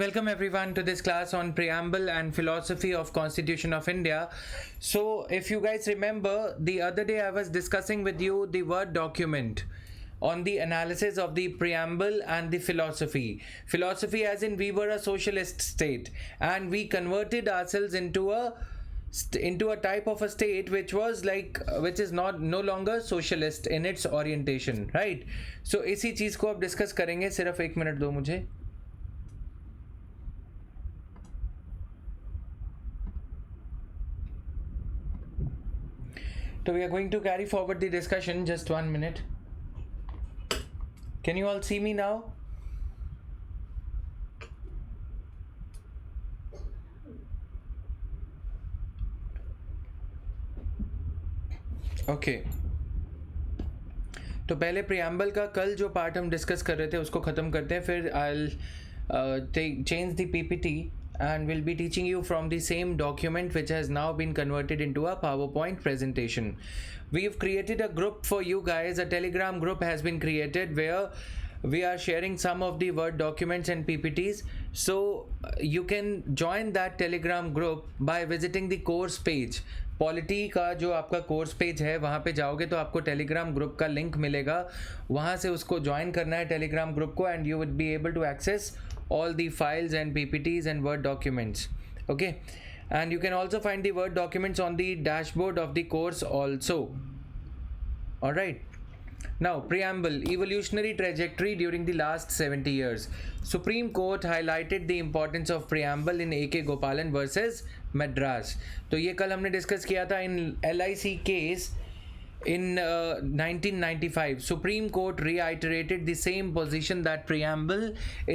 Welcome everyone to this class on preamble and philosophy of Constitution of India. So if you guys remember, the other day I was discussing with you the word document on the analysis of the preamble and the philosophy. Philosophy as in we were a socialist state and we converted ourselves into a type of a state which was which is not no longer socialist in its orientation, right? So इसी चीज को अब discuss करेंगे. सिर्फ एक minute दो मुझे. So we are going to carry forward the discussion. Just 1 minute. Can you all see me now? Okay. तो पहले प्रियम्बल का कल जो पार्ट हम डिस्कस कर रहे थे उसको ख़त्म करते हैं, फिर I'll change the PPT and we'll be teaching you from the same document which has now been converted into a PowerPoint presentation. We've created a group for you guys. A Telegram group has been created where we are sharing some of the Word documents and PPTs. So you can join that Telegram group by visiting the course page. Polity का जो आपका course page है वहाँ पे जाओगे तो आपको Telegram group का लिंक मिलेगा, वहाँ से उसको ज्वाइन करना है टेलीग्राम ग्रुप को, and you would be able to access all the files and PPTs and Word documents. Okay, and you can also find the Word documents on the dashboard of the course also. All right. Now, preamble, evolutionary trajectory during the last 70 years. Supreme Court highlighted the importance of preamble in A.K. Gopalan versus Madras. तो ये कल हमने discuss किया था in LIC case. In 1995, Supreme Court reiterated the same position that preamble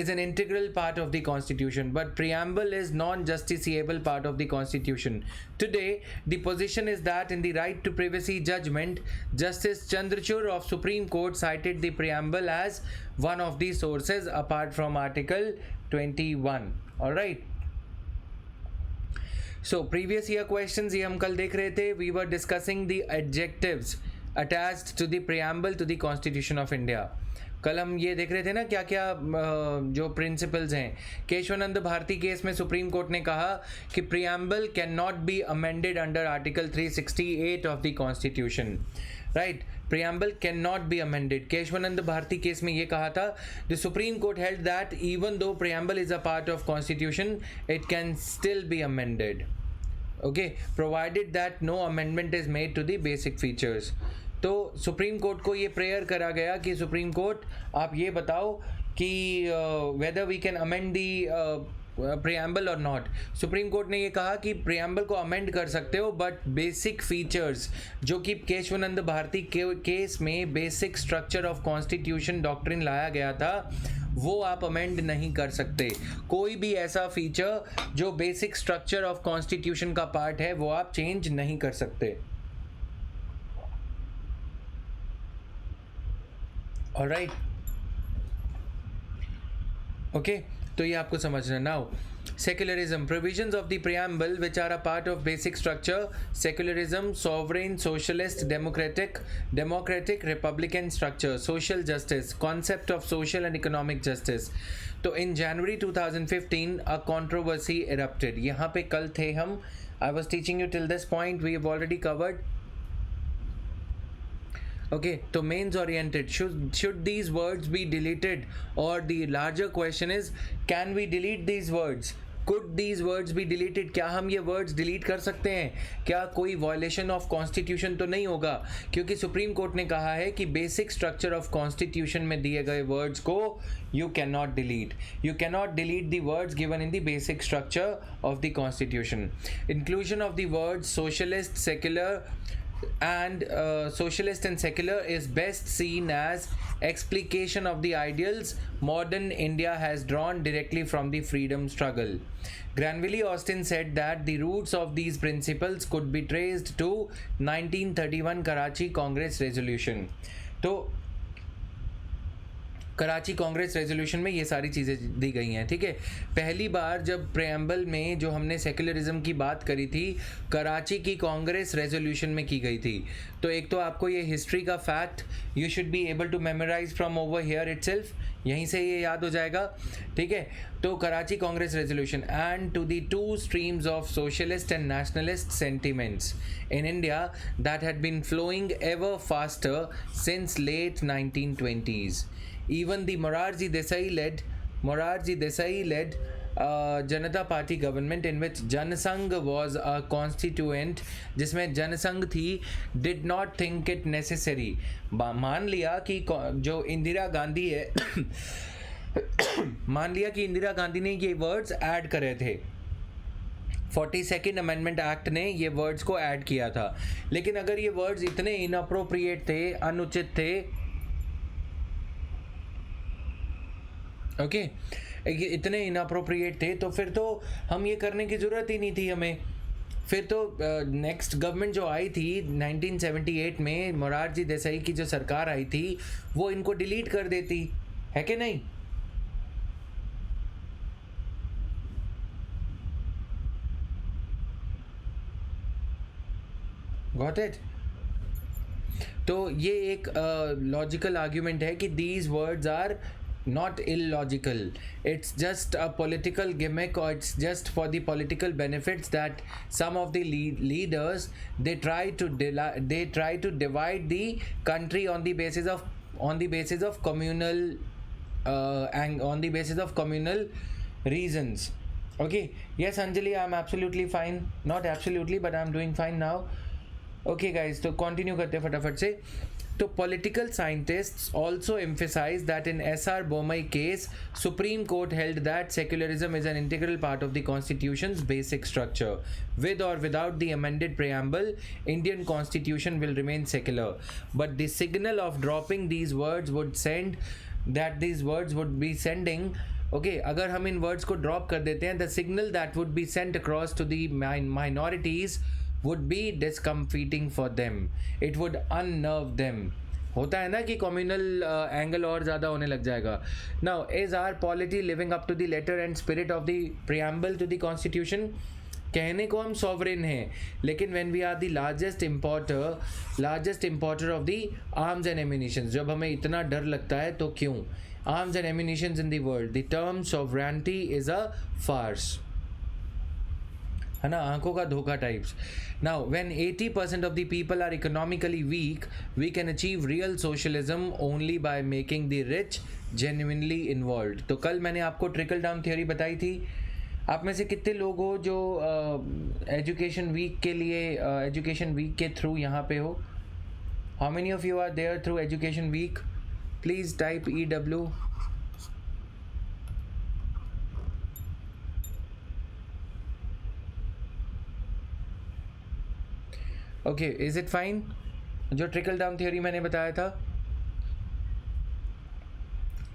is an integral part of the Constitution, but preamble is non-justiciable part of the Constitution. Today, the position is that in the right to privacy judgment, Justice Chandrachud of Supreme Court cited the preamble as one of the sources apart from Article 21. All right. So previous year questions ये हम कल देख रहे थे. We were discussing the adjectives attached to the preamble to the Constitution of India. कल हम ये देख रहे थे ना क्या क्या जो प्रिंसिपल्स हैं. केशवानंद भारती केस में सुप्रीम कोर्ट ने कहा कि preamble cannot be amended under Article 368 of the Constitution. Right? Preamble cannot be amended. Kesavananda Bharati case में ये कहा था, the Supreme Court held that even though preamble is a part of Constitution, it can still be amended. Okay, provided that no amendment is made to the basic features. तो supreme court को ये prayer करा गया कि supreme court आप ये बताओ कि whether we can amend the preamble or not. Supreme court ने ये कहा कि preamble को अमेंड कर सकते हो, बट बेसिक फीचर्स जो कि केशवानंद भारती केस में basic structure of constitution doctrine लाया गया था वो आप अमेंड नहीं कर सकते. कोई भी ऐसा फीचर जो बेसिक स्ट्रक्चर ऑफ कॉन्स्टिट्यूशन का पार्ट है वो आप चेंज नहीं कर सकते. ऑलराइट, ओके, तो ये आपको समझना. Now secularism, provisions of the preamble which are a part of basic structure: secularism, sovereign, socialist, democratic, republican structure, social justice, concept of social and economic justice. तो in January 2015 a controversy erupted. यहाँ पे कल थे हम. I was teaching you till this point. We have already covered. Okay, तो means oriented, should these words be deleted, or the larger question is can we delete these words? Could these words be deleted? क्या हम ये words delete कर सकते हैं? क्या कोई violation of constitution तो नहीं होगा? क्योंकि सुप्रीम कोर्ट ने कहा है कि basic structure of constitution में दिए गए words को you cannot delete. You cannot delete the words given in the basic structure of the constitution. Inclusion of the words socialist, secular and secular is best seen as explication of the ideals modern India has drawn directly from the freedom struggle. Granville Austin said that the roots of these principles could be traced to 1931 Karachi Congress resolution. तो Karachi Congress resolution में ये सारी चीज़ें दी गई हैं, ठीक है। पहली बार जब प्रेम्बल में जो हमने सेक्युलरिज्म की बात करी थी, कराची की कांग्रेस रेजोल्यूशन में की गई थी। तो एक तो आपको ये हिस्ट्री का fact you should be able to memorise from over here itself, यहीं से ये याद हो जाएगा, ठीक है। तो Karachi Congress resolution and to the two streams of socialist and nationalist sentiments in India that had been flowing ever faster since late 1920s. Even the Morarji Desai led Janata Party government in which Janasangh was a constituent, जिसमें जनसंघ थी, did not think it necessary. मान लिया कि जो इंदिरा गांधी है मान लिया कि इंदिरा गांधी ने ये वर्ड्स ऐड करे थे, 42nd अमेंडमेंट एक्ट ने ये वर्ड्स को ऐड किया था, लेकिन अगर ये वर्ड्स इतने इनअप्रोप्रिएट थे, अनुचित थे, ओके इतने इनअप्रोप्रिएट थे, तो फिर तो हम ये करने की ज़रूरत ही नहीं थी हमें। फिर तो नेक्स्ट गवर्नमेंट जो आई थी 1978 में, मोरारजी देसाई की जो सरकार आई थी, वो इनको डिलीट कर देती, है कि नहीं? Got it? तो ये एक लॉजिकल आर्ग्यूमेंट है कि these words are not illogical. It's just a political gimmick, or it's just for the political benefits that some of the leaders they try to divide the country on the basis of communal on the basis of communal reasons. Okay, yes Anjali, I'm absolutely fine, not absolutely, but I'm doing fine now. Okay guys, तो continue करते हैं फटाफट से। तो political scientists also emphasize that in S.R. Bomai case, Supreme Court held that secularism is an integral part of the Constitution's basic structure. With or without the amended preamble, Indian Constitution will remain secular. But the signal of dropping these words would be sending, okay, अगर हम इन words को drop कर देते हैं, the signal that would be sent across to the minorities would be discomforting for them. It would unnerve them. होता है ना कि कम्युनल एंगल और ज़्यादा होने लग जाएगा. Now, is our polity living up to the letter and spirit of the preamble to the constitution? कहने को हम सॉवरेन हैं, लेकिन when we are the largest importer of the arms and ammunition, जब हमें इतना डर लगता है तो क्यों? Arms and ammunition in the world, the term sovereignty is a farce, है ना, आंखों का धोखा types. Now when 80% of the people are economically weak, we can achieve real socialism only by making the rich genuinely involved. तो कल मैंने आपको trickle down theory बताई थी. आप में से कितने लोग हो जो एजुकेशन वीक के लिए एजुकेशन वीक के थ्रू यहाँ पे हो? How many of you are there through education week? Please type EW. Okay, is it fine? जो ट्रिकल डाउन थ्योरी मैंने बताया था.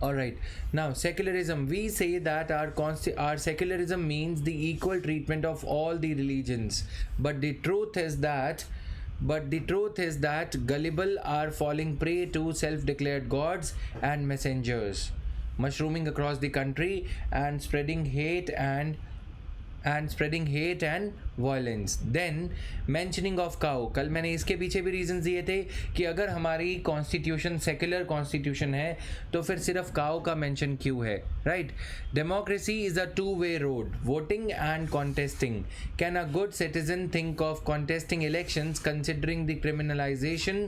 Alright, now secularism, we say that our secularism means the equal treatment of all the religions, but the truth is that gullible are falling prey to self-declared gods and messengers, mushrooming across the country and spreading hate and violence. Then mentioning of cow, कल मैंने इसके पीछे भी reasons दिए थे कि अगर हमारी कॉन्स्टिट्यूशन सेक्युलर कॉन्स्टिट्यूशन है तो फिर सिर्फ काउ का मेंशन क्यों है, right? Democracy is a two-way road, voting and contesting. Can a good citizen think of contesting elections considering the criminalization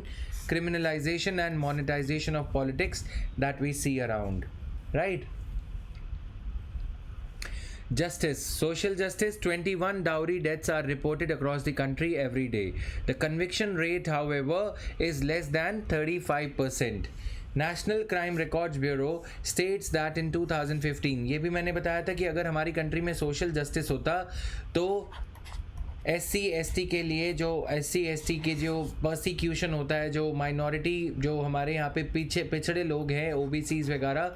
and monetization of politics that we see around, right? Justice, social justice, 21 dowry deaths are reported across the country every day. The conviction rate, however, is less than 35%. National Crime Records Bureau states that in 2015, ये भी मैंने बताया था कि अगर हमारी country में social justice होता तो SC/ST के लिए जो SC/ST के जो परसिक्यूशन होता है, जो माइनॉरिटी जो हमारे यहाँ पे पिछड़े लोग हैं, OBCs वगैरह,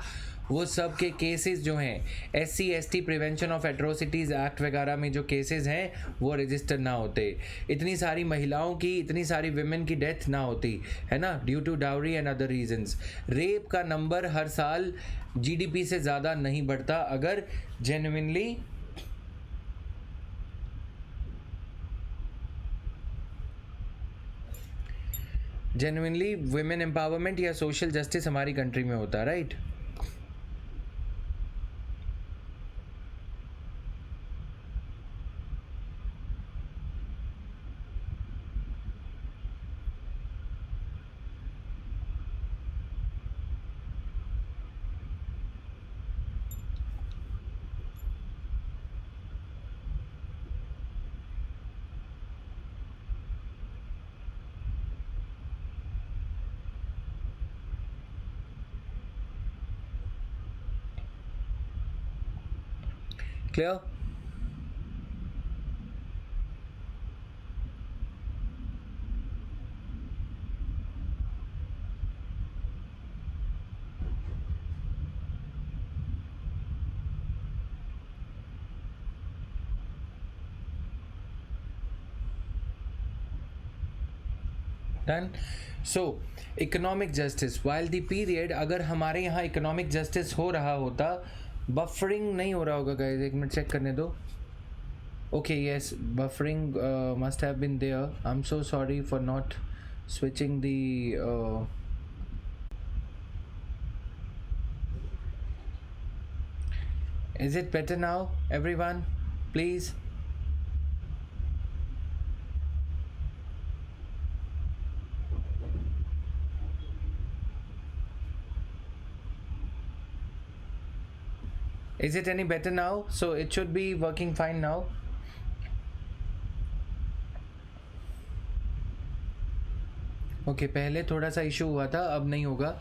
वो सब के केसेस जो हैं SC/ST prevention of atrocities act वगैरह में जो केसेस हैं वो रजिस्टर ना होते, इतनी सारी महिलाओं की, इतनी सारी विमेन की डेथ ना होती, है ना, due to dowry and other reasons. Rape का नंबर हर साल GDP से ज़्यादा नहीं बढ़ता अगर जेन्युइनली वुमेन एम्पावरमेंट या सोशल जस्टिस हमारी कंट्री में होता है, right. Clear? Done. So economic justice while the period, अगर हमारे यहाँ इकोनॉमिक जस्टिस हो रहा होता, बफरिंग नहीं हो रहा होगा गाइस, एक मिनट चेक करने दो। Okay yes, buffering must have been there, I am so sorry for not switching the is it better now everyone, please? Is it any better now? So it should be working fine now. Okay, पहले थोड़ा सा issue हुआ था, अब नहीं होगा।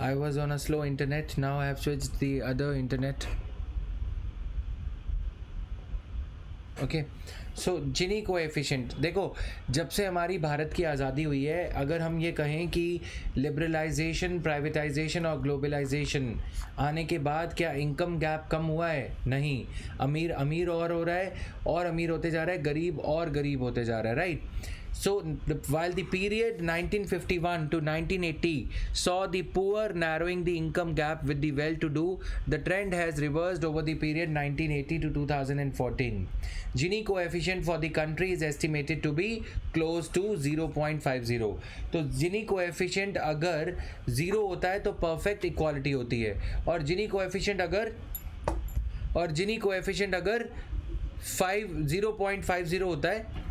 I was on a slow internet, now I have switched the other internet. Okay so Gini coefficient, देखो जब से हमारी भारत की आज़ादी हुई है, अगर हम ये कहें कि लिबरलाइजेशन, प्राइवेटाइजेशन और ग्लोबलाइजेशन आने के बाद क्या इनकम गैप कम हुआ है? नहीं, अमीर अमीर और हो रहा है, और अमीर होते जा रहा है, गरीब और गरीब होते जा रहा है, right. So while the period 1951 to 1980 saw the poor narrowing the income gap with the well-to-do, the trend has reversed over the period 1980 to 2014. Gini coefficient for the country is estimated to be close to 0.50. तो Gini coefficient अगर 0 होता है तो perfect equality होती है, और Gini coefficient अगर 0.50 होता है,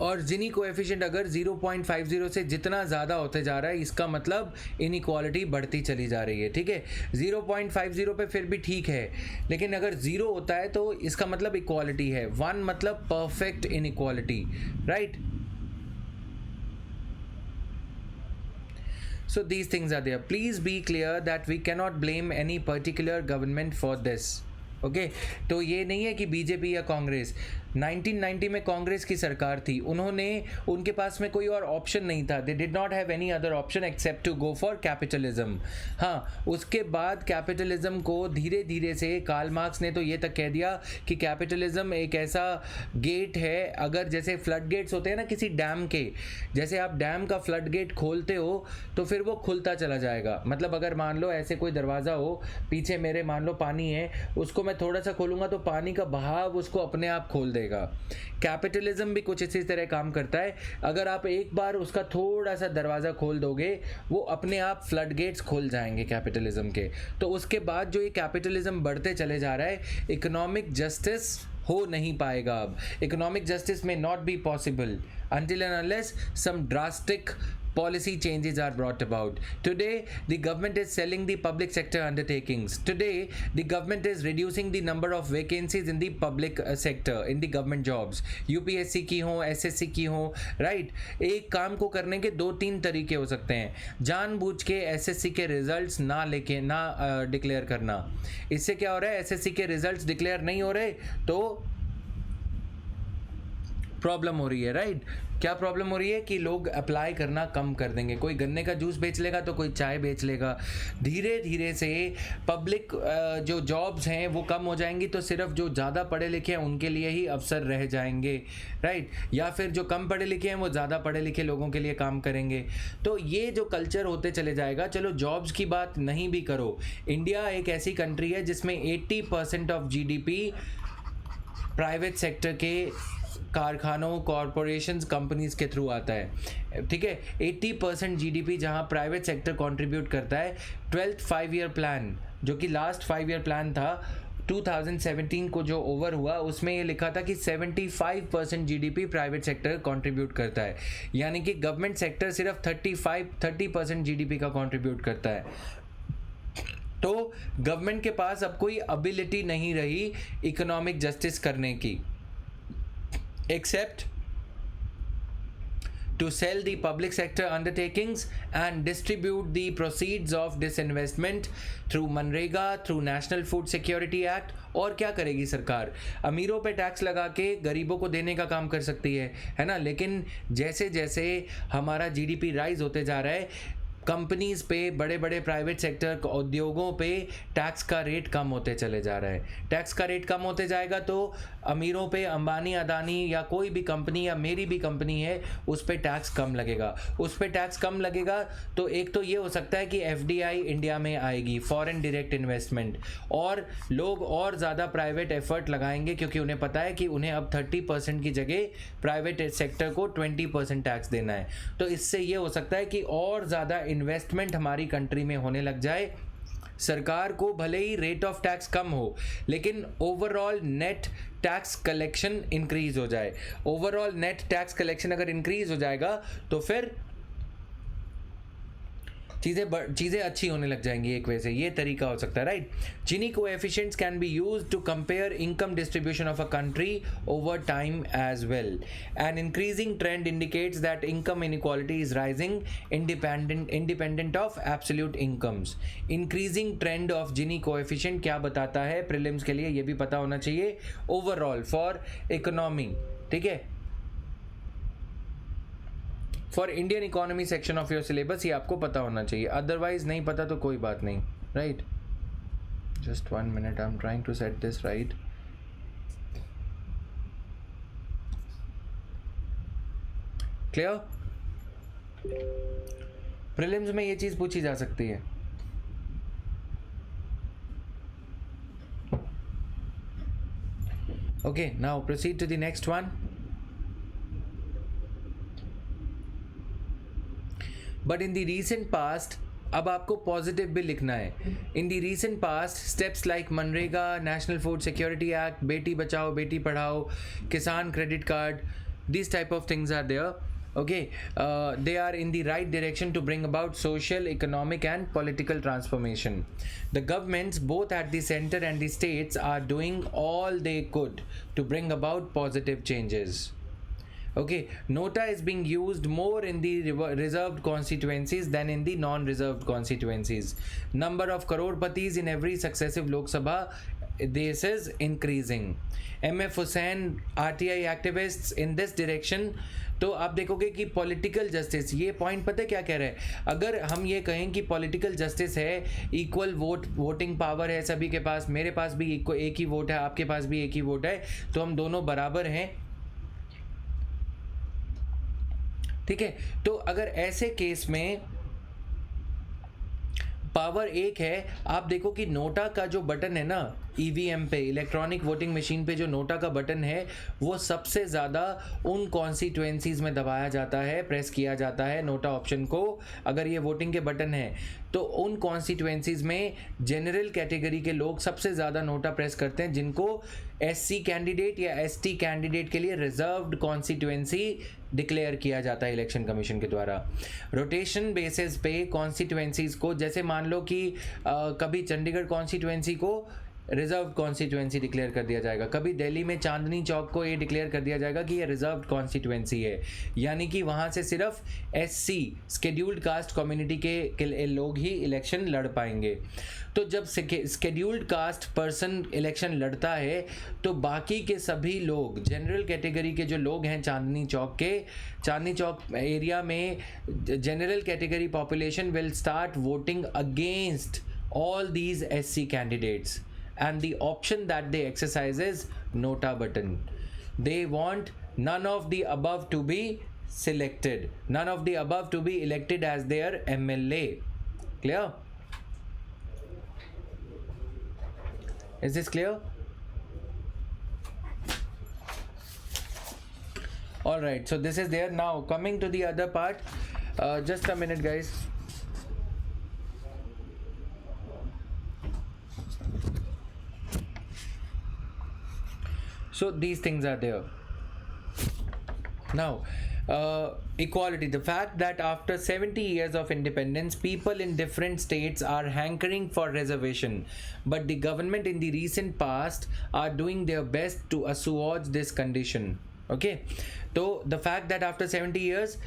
और जिनी कोएफिशिएंट अगर 0.50 से जितना ज़्यादा होते जा रहा है, इसका मतलब इनइक्वालिटी बढ़ती चली जा रही है, ठीक है। 0.50 पे फिर भी ठीक है, लेकिन अगर 0 होता है तो इसका मतलब इक्वालिटी है। 1 मतलब perfect inequality, right. So these things are there. Please be clear that we cannot blame any particular government for this. Okay तो ये नहीं है कि बीजेपी या कांग्रेस। 1990 में कांग्रेस की सरकार थी, उनके पास में कोई और ऑप्शन नहीं था, they did not have any other option except to go for capitalism. हाँ, उसके बाद कैपिटलिज्म को धीरे धीरे से कार्ल मार्क्स ने तो ये तक कह दिया कि कैपिटलिज्म एक ऐसा गेट है, अगर जैसे फ्लड गेट्स होते हैं ना किसी डैम के, जैसे आप डैम का फ्लड गेट खोलते हो तो फिर वो खुलता चला जाएगा। मतलब अगर मान लो ऐसे कोई दरवाज़ा हो, पीछे मेरे मान लो पानी है, उसको मैं थोड़ा सा खोलूंगा तो पानी का बहाव उसको अपने आप खोल देगा। कैपिटलिज्म भी कुछ इसी तरह काम करता है, अगर आप एक बार उसका थोड़ा सा दरवाज़ा खोल दोगे, वो अपने आप फ्लड गेट्स खोल जाएंगे कैपिटलिज्म के। तो उसके बाद जो ये कैपिटलिज्म बढ़ते चले जा रहा है, इकोनॉमिक जस्टिस हो नहीं पाएगा। अब इकोनॉमिक जस्टिस में not be possible until and unless some drastic policy changes are brought about. Today the government is selling the public sector undertakings. Today the government is reducing the number of vacancies in the public sector, in the government jobs, UPSC की हो, SSC की हो, right. एक काम को करने के 2-3 तरीके हो सकते हैं। जानबूझ के SSC के रिजल्ट्स ना डिक्लेयर करना, इससे क्या हो रहा है, SSC के रिजल्ट्स डिक्लेयर नहीं हो रहे तो प्रॉब्लम हो रही है, राइट। क्या प्रॉब्लम हो रही है कि लोग अप्लाई करना कम कर देंगे, कोई गन्ने का जूस बेच लेगा तो कोई चाय बेच लेगा। धीरे धीरे से पब्लिक जो जॉब्स हैं वो कम हो जाएंगी, तो सिर्फ जो ज़्यादा पढ़े लिखे हैं उनके लिए ही अवसर रह जाएंगे, राइट। या फिर जो कम पढ़े लिखे हैं वो ज़्यादा पढ़े लिखे लोगों के लिए काम करेंगे। तो ये जो कल्चर होते चले जाएगा। चलो जॉब्स की बात नहीं भी करो, इंडिया एक ऐसी कंट्री है जिसमें 80% ऑफ जीडीपी प्राइवेट सेक्टर के कारखानों, कॉरपोरेशंस, कंपनीज के थ्रू आता है, ठीक है। 80% जीडीपी जहां प्राइवेट सेक्टर कंट्रीब्यूट करता है। 12th 5 ईयर प्लान जो कि लास्ट 5 ईयर प्लान था 2017 को जो ओवर हुआ, उसमें ये लिखा था कि 75% जीडीपी प्राइवेट सेक्टर कंट्रीब्यूट करता है, यानी कि गवर्नमेंट सेक्टर सिर्फ 30% जीडीपी का कंट्रीब्यूट करता है। तो गवर्नमेंट के पास अब कोई एबिलिटी नहीं रही इकोनॉमिक जस्टिस करने की, except to sell the public sector undertakings and distribute the proceeds of disinvestment through MNREGA, through National Food Security Act। और क्या करेगी सरकार? अमीरों पे टैक्स लगा के गरीबों को देने का काम कर सकती है ना। लेकिन जैसे जैसे हमारा जीडीपी राइज होते जा रहा है, कंपनीज पे, बड़े बड़े प्राइवेट सेक्टर उद्योगों पे टैक्स का रेट कम होते चले जा रहा है। टैक्स का रेट कम होते जाएगा तो अमीरों पे, अंबानी, अदानी या कोई भी कंपनी या मेरी भी कंपनी है, उस पे टैक्स कम लगेगा। उस पे टैक्स कम लगेगा तो एक तो ये हो सकता है कि एफडीआई इंडिया में आएगी, फॉरेन डायरेक्ट इन्वेस्टमेंट, और लोग और ज़्यादा प्राइवेट एफर्ट लगाएंगे क्योंकि उन्हें पता है कि उन्हें अब 30% की जगह प्राइवेट सेक्टर को 20% टैक्स देना है। तो इससे ये हो सकता है कि और ज़्यादा इन्वेस्टमेंट हमारी कंट्री में होने लग जाए। सरकार को भले ही रेट ऑफ टैक्स कम हो, लेकिन overall net tax collection increase हो जाए। ओवरऑल नेट टैक्स कलेक्शन अगर इंक्रीज हो जाएगा तो फिर चीज़ें अच्छी होने लग जाएंगी एक वजह से। ये तरीका हो सकता है, right. Gini coefficients can be used to compare income distribution of a country over time as well. An increasing trend indicates that income inequality is rising independent of absolute incomes. Increasing trend of Gini coefficient क्या बताता है? Prelims के लिए ये भी पता होना चाहिए। ओवरऑल फॉर इकोनॉमी, ठीक है, for Indian economy section of your syllabus, ये आपको पता होना चाहिए। अदरवाइज नहीं पता तो कोई बात नहीं, right. Just 1 minute, I am trying to set this right. Clear? Prelims में ये चीज पूछी जा सकती है। Okay, now proceed to the next one. But in the recent past, अब आपको पॉजिटिव भी लिखना है। In the recent past, steps like मनरेगा, national food security act, Beti Bachao Beti Padhao, Kisan credit card, this type of things are there. Okay, they are in the right direction to bring about social, economic and political transformation. The governments both at the center and the states are doing all they could to bring about positive changes. Okay, nota is being used more in the reserved constituencies than in the non-reserved constituencies. Number of crorepati's in every successive Lok Sabha, this is increasing. MF Hussain, RTI activists in this direction. तो आप देखोगे कि political justice, ये point पता है क्या कह रहे हैं? अगर हम ये कहें कि पॉलिटिकल जस्टिस है, इक्वल वोटिंग पावर है सभी के पास, मेरे पास भी एक ही वोट है, आपके पास भी एक ही वोट है, तो हम दोनों बराबर हैं, ठीक है। तो अगर ऐसे केस में पावर एक है, आप देखो कि नोटा का जो बटन है ना, ईवीएम पे, इलेक्ट्रॉनिक वोटिंग मशीन पे जो नोटा का बटन है, वो सबसे ज़्यादा उन कॉन्स्टिट्यूएंसीज में दबाया जाता है, प्रेस किया जाता है नोटा ऑप्शन को। अगर ये वोटिंग के बटन है तो उन कॉन्स्टिट्यूएंसीज में जनरल कैटेगरी के लोग सबसे ज़्यादा नोटा प्रेस करते हैं, जिनको एससी कैंडिडेट या एसटी कैंडिडेट के लिए रिजर्व्ड कॉन्स्टिट्यूएंसी डिक्लेयर किया जाता है इलेक्शन कमीशन के द्वारा। रोटेशन बेसिस पे कॉन्स्टिट्यूएंसीज को, जैसे मान लो कि कभी चंडीगढ़ कॉन्स्टिट्यूएंसी को रिजर्व कॉन्स्टिट्यूएंसी डिक्लेयर कर दिया जाएगा, कभी दिल्ली में चांदनी चौक को ये डिक्लेयर कर दिया जाएगा कि ये रिजर्व कॉन्स्टिट्यूएंसी है, यानी कि वहाँ से सिर्फ एससी स्केड्यूल्ड कास्ट कम्युनिटी के लोग ही इलेक्शन लड़ पाएंगे। तो जब स्केड्यूल्ड कास्ट पर्सन इलेक्शन लड़ता है तो बाकी के सभी लोग, जनरल कैटेगरी के जो लोग हैं चांदनी चौक एरिया में, general category population will start voting against all these SC candidates, and the option that they exercise is nota button. They want none of the above to be selected, none of the above to be elected as their MLA. Clear? Is this clear? All right, so this is there. Now coming to the other part, just a minute guys. So these things are there. Now, equality. The fact that after 70 years of independence, people in different states are hankering for reservation, but the government in the recent past are doing their best to assuage this condition. Okay? So the fact that after 70 years,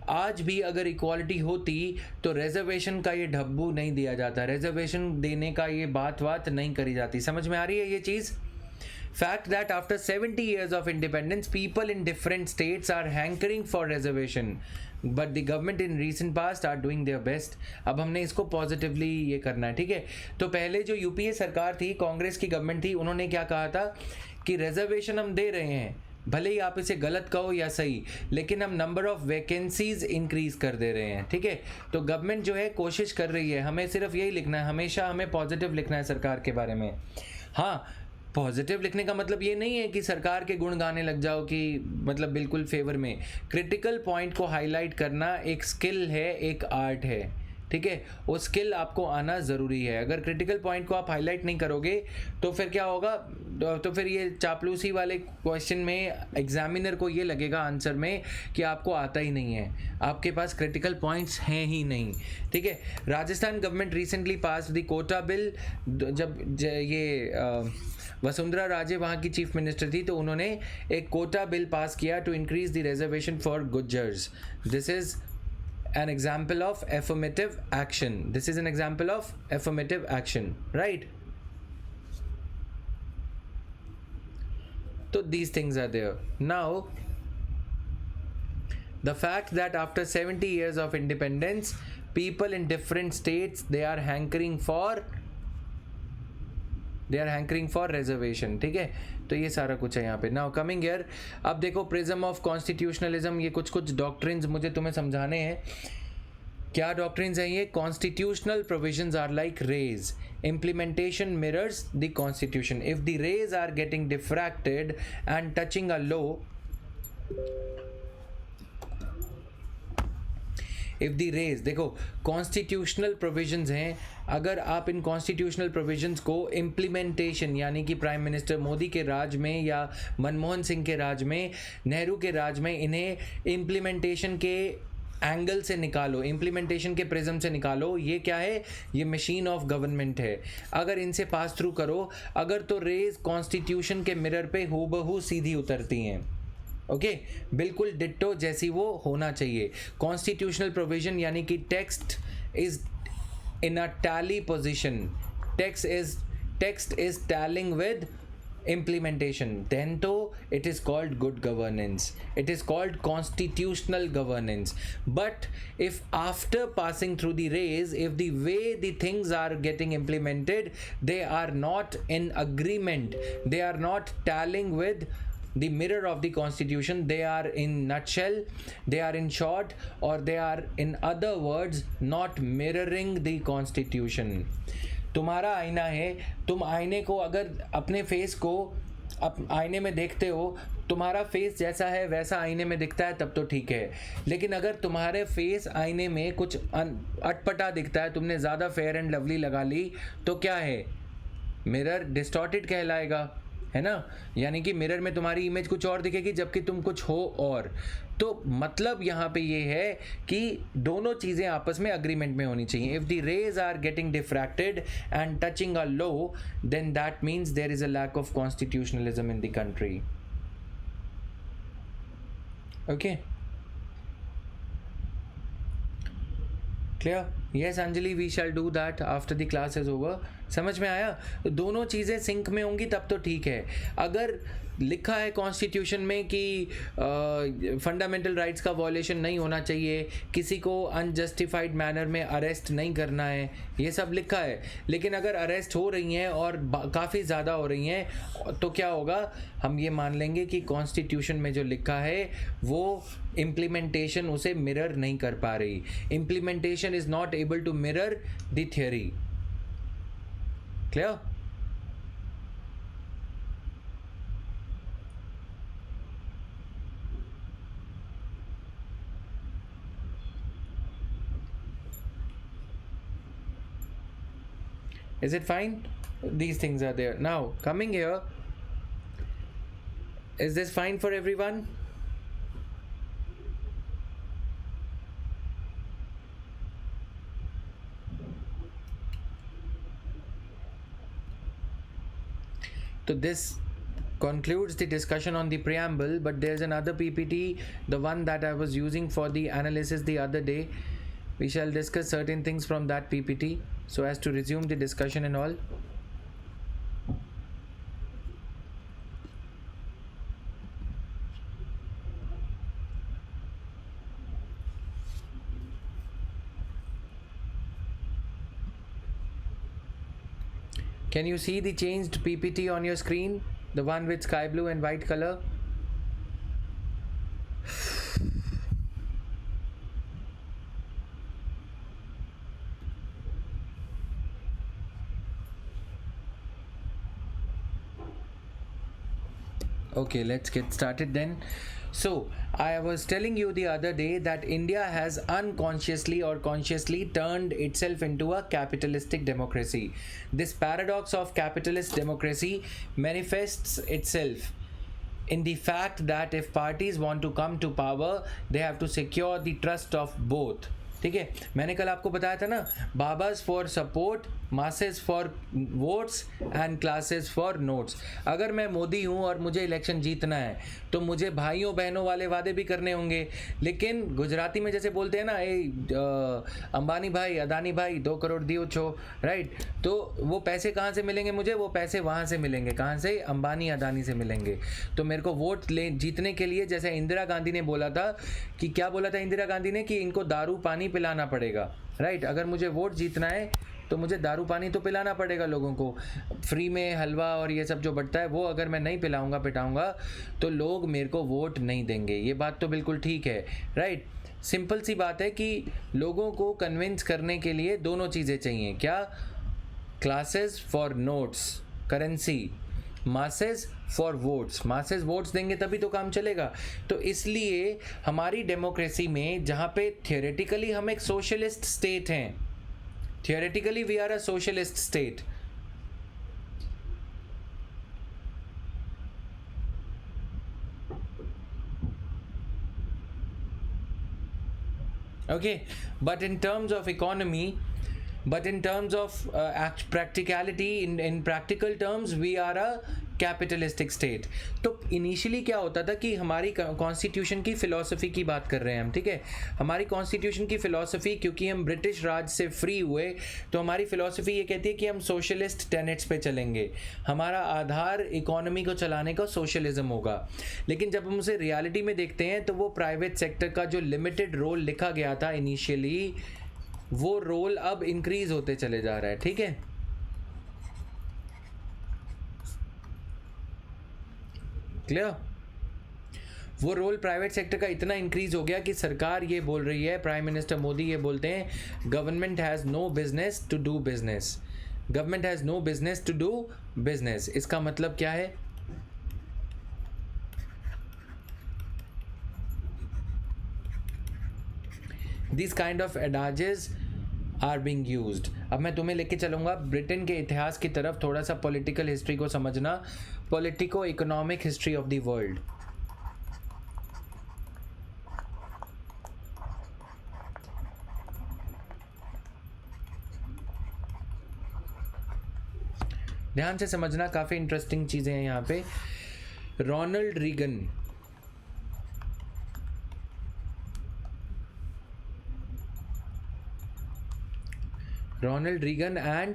आज भी अगर equality होती तो reservation का ये ढब्बू नहीं दिया जाता, रिजर्वेशन देने का ये बात नहीं करी जाती। समझ में आ रही है ये चीज़? Fact that after 70 years of independence, people in different states are hankering for reservation, but the government in recent past are doing their best. अब हमने इसको पॉजिटिवली ये करना है, ठीक है? तो पहले जो यूपीए सरकार थी, कांग्रेस की गवर्नमेंट थी, उन्होंने क्या कहा था कि रिजर्वेशन हम दे रहे हैं, भले ही आप इसे गलत कहो या सही, लेकिन हम नंबर ऑफ वैकेंसीज इंक्रीज कर दे रहे हैं, ठीक है? तो गवर्नमेंट जो है कोशिश कर रही है, हमें सिर्फ यही लिखना है, हमेशा हमें पॉजिटिव लिखना है सरकार के बारे में। हाँ, पॉजिटिव लिखने का मतलब ये नहीं है कि सरकार के गुण गाने लग जाओ कि मतलब बिल्कुल फेवर में। क्रिटिकल पॉइंट को हाईलाइट करना एक स्किल है, एक आर्ट है, ठीक है? वो स्किल आपको आना ज़रूरी है। अगर क्रिटिकल पॉइंट को आप हाईलाइट नहीं करोगे तो फिर क्या होगा, तो फिर ये चापलूसी वाले क्वेश्चन में एग्जामिनर को ये लगेगा आंसर में कि आपको आता ही नहीं है, आपके पास क्रिटिकल पॉइंट्स हैं ही नहीं, ठीक है? Rajasthan government recently pass the quota bill. जब ये वसुंधरा राजे वहाँ की चीफ मिनिस्टर थी तो उन्होंने एक कोटा बिल पास किया to increase the reservation for Gujjars. This is an example of affirmative action. This is an example of affirmative action, right? So these things are there. Now, the fact that after 70 years of independence, people in different states, they are hankering for reservation, ठीक है? तो ये सारा कुछ है यहाँ पे। Now coming here, अब देखो प्रिज्म ऑफ कॉन्स्टिट्यूशनलिज्म, ये कुछ डॉक्ट्रिन्स मुझे तुम्हें समझाने हैं। क्या डॉक्ट्रिन्स हैं ये? Constitutional provisions are like rays, implementation mirrors the constitution. If the rays are getting diffracted and touching a law, if the rays, देखो कॉन्स्टिट्यूशनल प्रोविजंस हैं, अगर आप इन कॉन्स्टिट्यूशनल प्रोविजंस को इम्प्लीमेंटेशन यानी कि प्राइम मिनिस्टर मोदी के राज में या मनमोहन सिंह के राज में, नेहरू के राज में, इन्हें इम्प्लीमेंटेशन के एंगल से निकालो, इम्प्लीमेंटेशन के प्रिज्म से निकालो। ये क्या है? ये मशीन ऑफ गवर्नमेंट है। अगर इनसे पास थ्रू करो, अगर तो रेज कॉन्स्टिट्यूशन के मिरर पे हूबहू सीधी उतरती हैं, ओके, बिल्कुल डिट्टो जैसी वो होना चाहिए। कॉन्स्टिट्यूशनल प्रोविजन यानी कि text is in a tally position, text is टैलिंग with implementation, then though it is called good governance, it is called constitutional governance. But if after passing through the rays, if the way the things are getting implemented, they are not in agreement, they are not tallying with the mirror of the constitution, they are in nutshell, they are in short, or they are in other words not mirroring the constitution. तुम्हारा आईना है, तुम आईने को अगर अपने face को आईने में देखते हो, तुम्हारा फेस जैसा है वैसा आईने में दिखता है तब तो ठीक है, लेकिन अगर तुम्हारे फेस आईने में कुछ अटपटा दिखता है, तुमने ज़्यादा फेयर एंड लवली लगा ली, तो क्या है? मिरर डिस्टॉर्टेड कहलाएगा, है ना? यानी कि मिरर में तुम्हारी इमेज कुछ और दिखेगी जबकि तुम कुछ हो और। तो मतलब यहाँ पे ये है कि दोनों चीज़ें आपस में अग्रीमेंट में होनी चाहिए. If the rays are getting diffracted and touching a low, then that means there is a lack of constitutionalism in the country. Okay, clear? Yes Anjali, we shall do that after the class is over. समझ में आया? दोनों चीज़ें sink में होंगी तब तो ठीक है. अगर लिखा है कॉन्स्टिट्यूशन में कि फंडामेंटल राइट्स का वॉयलेशन नहीं होना चाहिए, किसी को अनजस्टिफाइड मैनर में अरेस्ट नहीं करना है, ये सब लिखा है, लेकिन अगर अरेस्ट हो रही हैं और काफ़ी ज़्यादा हो रही हैं तो क्या होगा? हम ये मान लेंगे कि कॉन्स्टिट्यूशन में जो लिखा है वो इम्प्लीमेंटेशन उसे मिरर नहीं कर पा रही. Implementation is not able to mirror the theory. Clear? Is it fine? These things are there. Now, coming here, is this fine for everyone? So this concludes the discussion on the preamble, but there's another PPT, the one that I was using for the analysis the other day. We shall discuss certain things from that PPT so as to resume the discussion and all. Can you see the changed PPT on your screen? The one with sky blue and white color? Okay, let's get started then. So, I was telling you the other day that India has unconsciously or consciously turned itself into a capitalistic democracy. This paradox of capitalist democracy manifests itself in the fact that if parties want to come to power, they have to secure the trust of both. ठीक है, मैंने कल आपको बताया था ना, babas for support, masses for votes and classes for notes. अगर मैं मोदी हूँ और मुझे इलेक्शन जीतना है तो मुझे भाइयों बहनों वाले वादे भी करने होंगे, लेकिन गुजराती में जैसे बोलते हैं ना, अंबानी भाई, अदानी भाई 2 करोड़ दियो छो, राइट? तो वो पैसे कहाँ से मिलेंगे मुझे? वो पैसे वहाँ से मिलेंगे. कहाँ से? अंबानी अदानी से मिलेंगे. तो मेरे को वोट जीतने के लिए, जैसे इंदिरा गांधी ने बोला था, कि क्या बोला था इंदिरा गांधी ने, कि इनको दारू पानी पिलाना पड़ेगा, राइट? अगर मुझे वोट जीतना है तो मुझे दारू पानी तो पिलाना पड़ेगा लोगों को. फ्री में हलवा और ये सब जो बढ़ता है वो अगर मैं नहीं पिलाऊंगा पिटाऊंगा तो लोग मेरे को वोट नहीं देंगे. ये बात तो बिल्कुल ठीक है, राइट? सिंपल सी बात है कि लोगों को कन्विंस करने के लिए दोनों चीज़ें चाहिए. क्या? Classes for notes, currency, masses for votes. Masses votes देंगे तभी तो काम चलेगा. तो इसलिए हमारी डेमोक्रेसी में, जहाँ पे थियोरेटिकली हम एक सोशलिस्ट स्टेट हैं, theoretically we are a socialist state, okay, but in terms of economy, but in terms of practicality, in practical terms we are a capitalistic state. तो इनिशियली क्या होता था कि हमारी कॉन्स्टिट्यूशन की फ़िलॉसफी की बात कर रहे हैं हम, ठीक है? हमारी कॉन्स्टिट्यूशन की फ़िलॉसफी, क्योंकि हम ब्रिटिश राज से फ्री हुए, तो हमारी फ़िलॉसफी ये कहती है कि हम सोशलिस्ट टेनेट्स पे चलेंगे. हमारा आधार इकोनॉमी को चलाने का सोशलिज्म होगा. लेकिन जब हम उसे रियलिटी में देखते हैं तो वो प्राइवेट सेक्टर का जो लिमिटेड रोल लिखा गया था इनिशियली, वो रोल अब इंक्रीज़ होते चले जा रहा है. ठीक है, क्लियर? वो रोल प्राइवेट सेक्टर का इतना इंक्रीज हो गया कि सरकार ये बोल रही है, प्राइम मिनिस्टर मोदी ये बोलते हैं, government has no business to do business. Government has no business to do business. इसका मतलब क्या है? This kind of adages are being used. अब मैं तुम्हें लेके चलूँगा ब्रिटेन के इतिहास की तरफ, थोड़ा सा पॉलिटिकल हिस्ट्री को समझना, politico economic history of the world. ध्यान से समझना, काफ़ी इंटरेस्टिंग चीज़ें हैं यहाँ पे। Ronald Reagan, Ronald Reagan and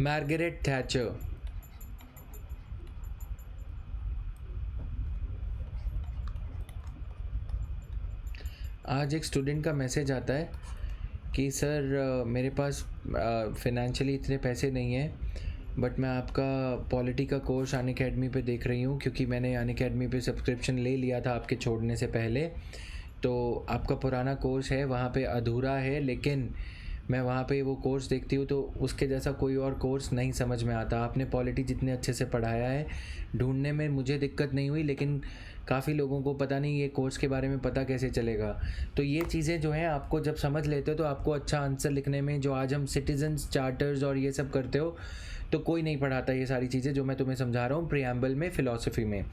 Margaret Thatcher. आज एक स्टूडेंट का मैसेज आता है कि सर मेरे पास फिनेंशियली इतने पैसे नहीं हैं, बट मैं आपका पॉलिटी का कोर्स अनअकैडमी पे देख रही हूँ, क्योंकि मैंने अनअकैडमी पे सब्सक्रिप्शन ले लिया था आपके छोड़ने से पहले। तो आपका पुराना कोर्स है वहाँ पे अधूरा है, लेकिन मैं वहाँ पे वो कोर्स देखती हूँ तो उसके जैसा कोई और कोर्स नहीं समझ में आता। आपने पॉलिटी जितने अच्छे से पढ़ाया है, ढूंढने में मुझे दिक्कत नहीं हुई, लेकिन काफ़ी लोगों को पता नहीं ये कोर्स के बारे में पता कैसे चलेगा। तो ये चीज़ें जो हैं आपको जब समझ लेते हो तो आपको अच्छा आंसर लिखने में, जो आज हम सिटीजन्स चार्टर्स और ये सब करते हो, तो कोई नहीं पढ़ाता ये सारी चीज़ें जो मैं तुम्हें समझा रहा हूँ प्रियम्बल में, फिलॉसफी में।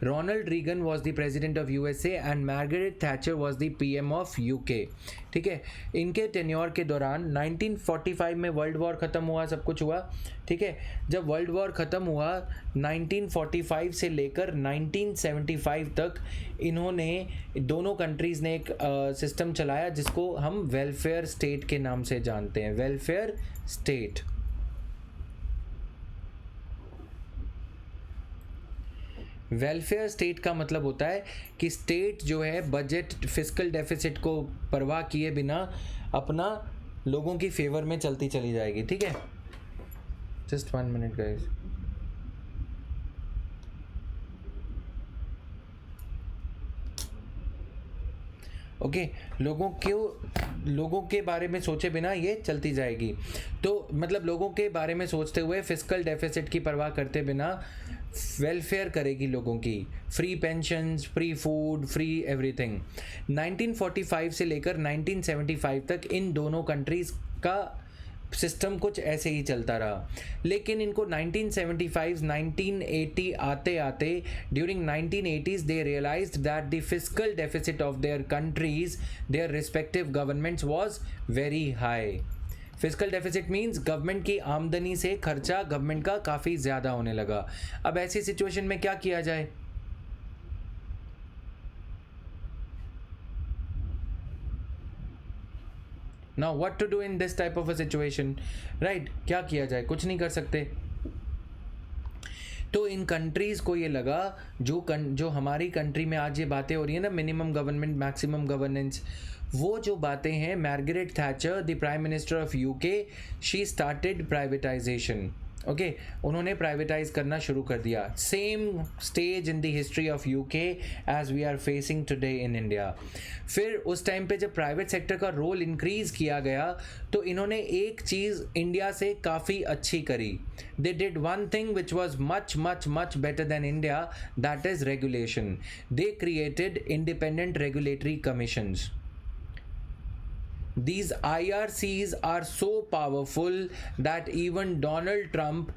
Ronald Reagan was the president of USA and Margaret Thatcher was the PM of UK. ठीक है, इनके टेन्योर के दौरान 1945 में वर्ल्ड वॉर ख़त्म हुआ, सब कुछ हुआ। ठीक है, जब वर्ल्ड वॉर ख़त्म हुआ 1945 से लेकर 1975 तक इन्होंने, दोनों कंट्रीज़ ने एक सिस्टम चलाया जिसको हम वेलफेयर स्टेट के नाम से जानते हैं, वेलफेयर स्टेट। वेलफेयर स्टेट का मतलब होता है कि स्टेट जो है बजट, फिस्कल डेफिसिट को परवाह किए बिना अपना लोगों की फेवर में चलती चली जाएगी। ठीक है, जस्ट 1 मिनट गाइस। ओके, लोगों के बारे में सोचे बिना ये चलती जाएगी। तो मतलब लोगों के बारे में सोचते हुए, फिस्कल डेफिसिट की परवाह करते बिना वेलफेयर करेगी लोगों की, free pensions, free food, free everything. 1945 से लेकर 1975 तक इन दोनों कंट्रीज़ का सिस्टम कुछ ऐसे ही चलता रहा। लेकिन इनको 1975 1980 आते आते, during 1980s they realised that the fiscal deficit of their countries, their respective governments was very high. Fiscal deficit means government की आमदनी से खर्चा गवर्नमेंट का काफ़ी ज़्यादा होने लगा। अब ऐसी सिचुएशन में क्या किया जाए? Now what to do in this type of a situation, right? क्या किया जाए? कुछ नहीं कर सकते। तो इन कंट्रीज़ को ये लगा, जो हमारी कंट्री में आज ये बातें हो रही है ना, मिनिमम गवर्नमेंट मैक्सिमम गवर्नेंस, वो जो बातें हैं, Margaret Thatcher the prime minister of UK, she started privatisation. Okay, उन्होंने प्राइवेटाइज करना शुरू कर दिया। Same stage in the history of UK as we are facing today in India. फिर उस टाइम पे जब प्राइवेट सेक्टर का रोल इंक्रीज किया गया तो इन्होंने एक चीज़ इंडिया से काफ़ी अच्छी करी। They did one thing which was much much much better than India, that is regulation. They created independent regulatory commissions. These IRCs are so powerful that even Donald Trump,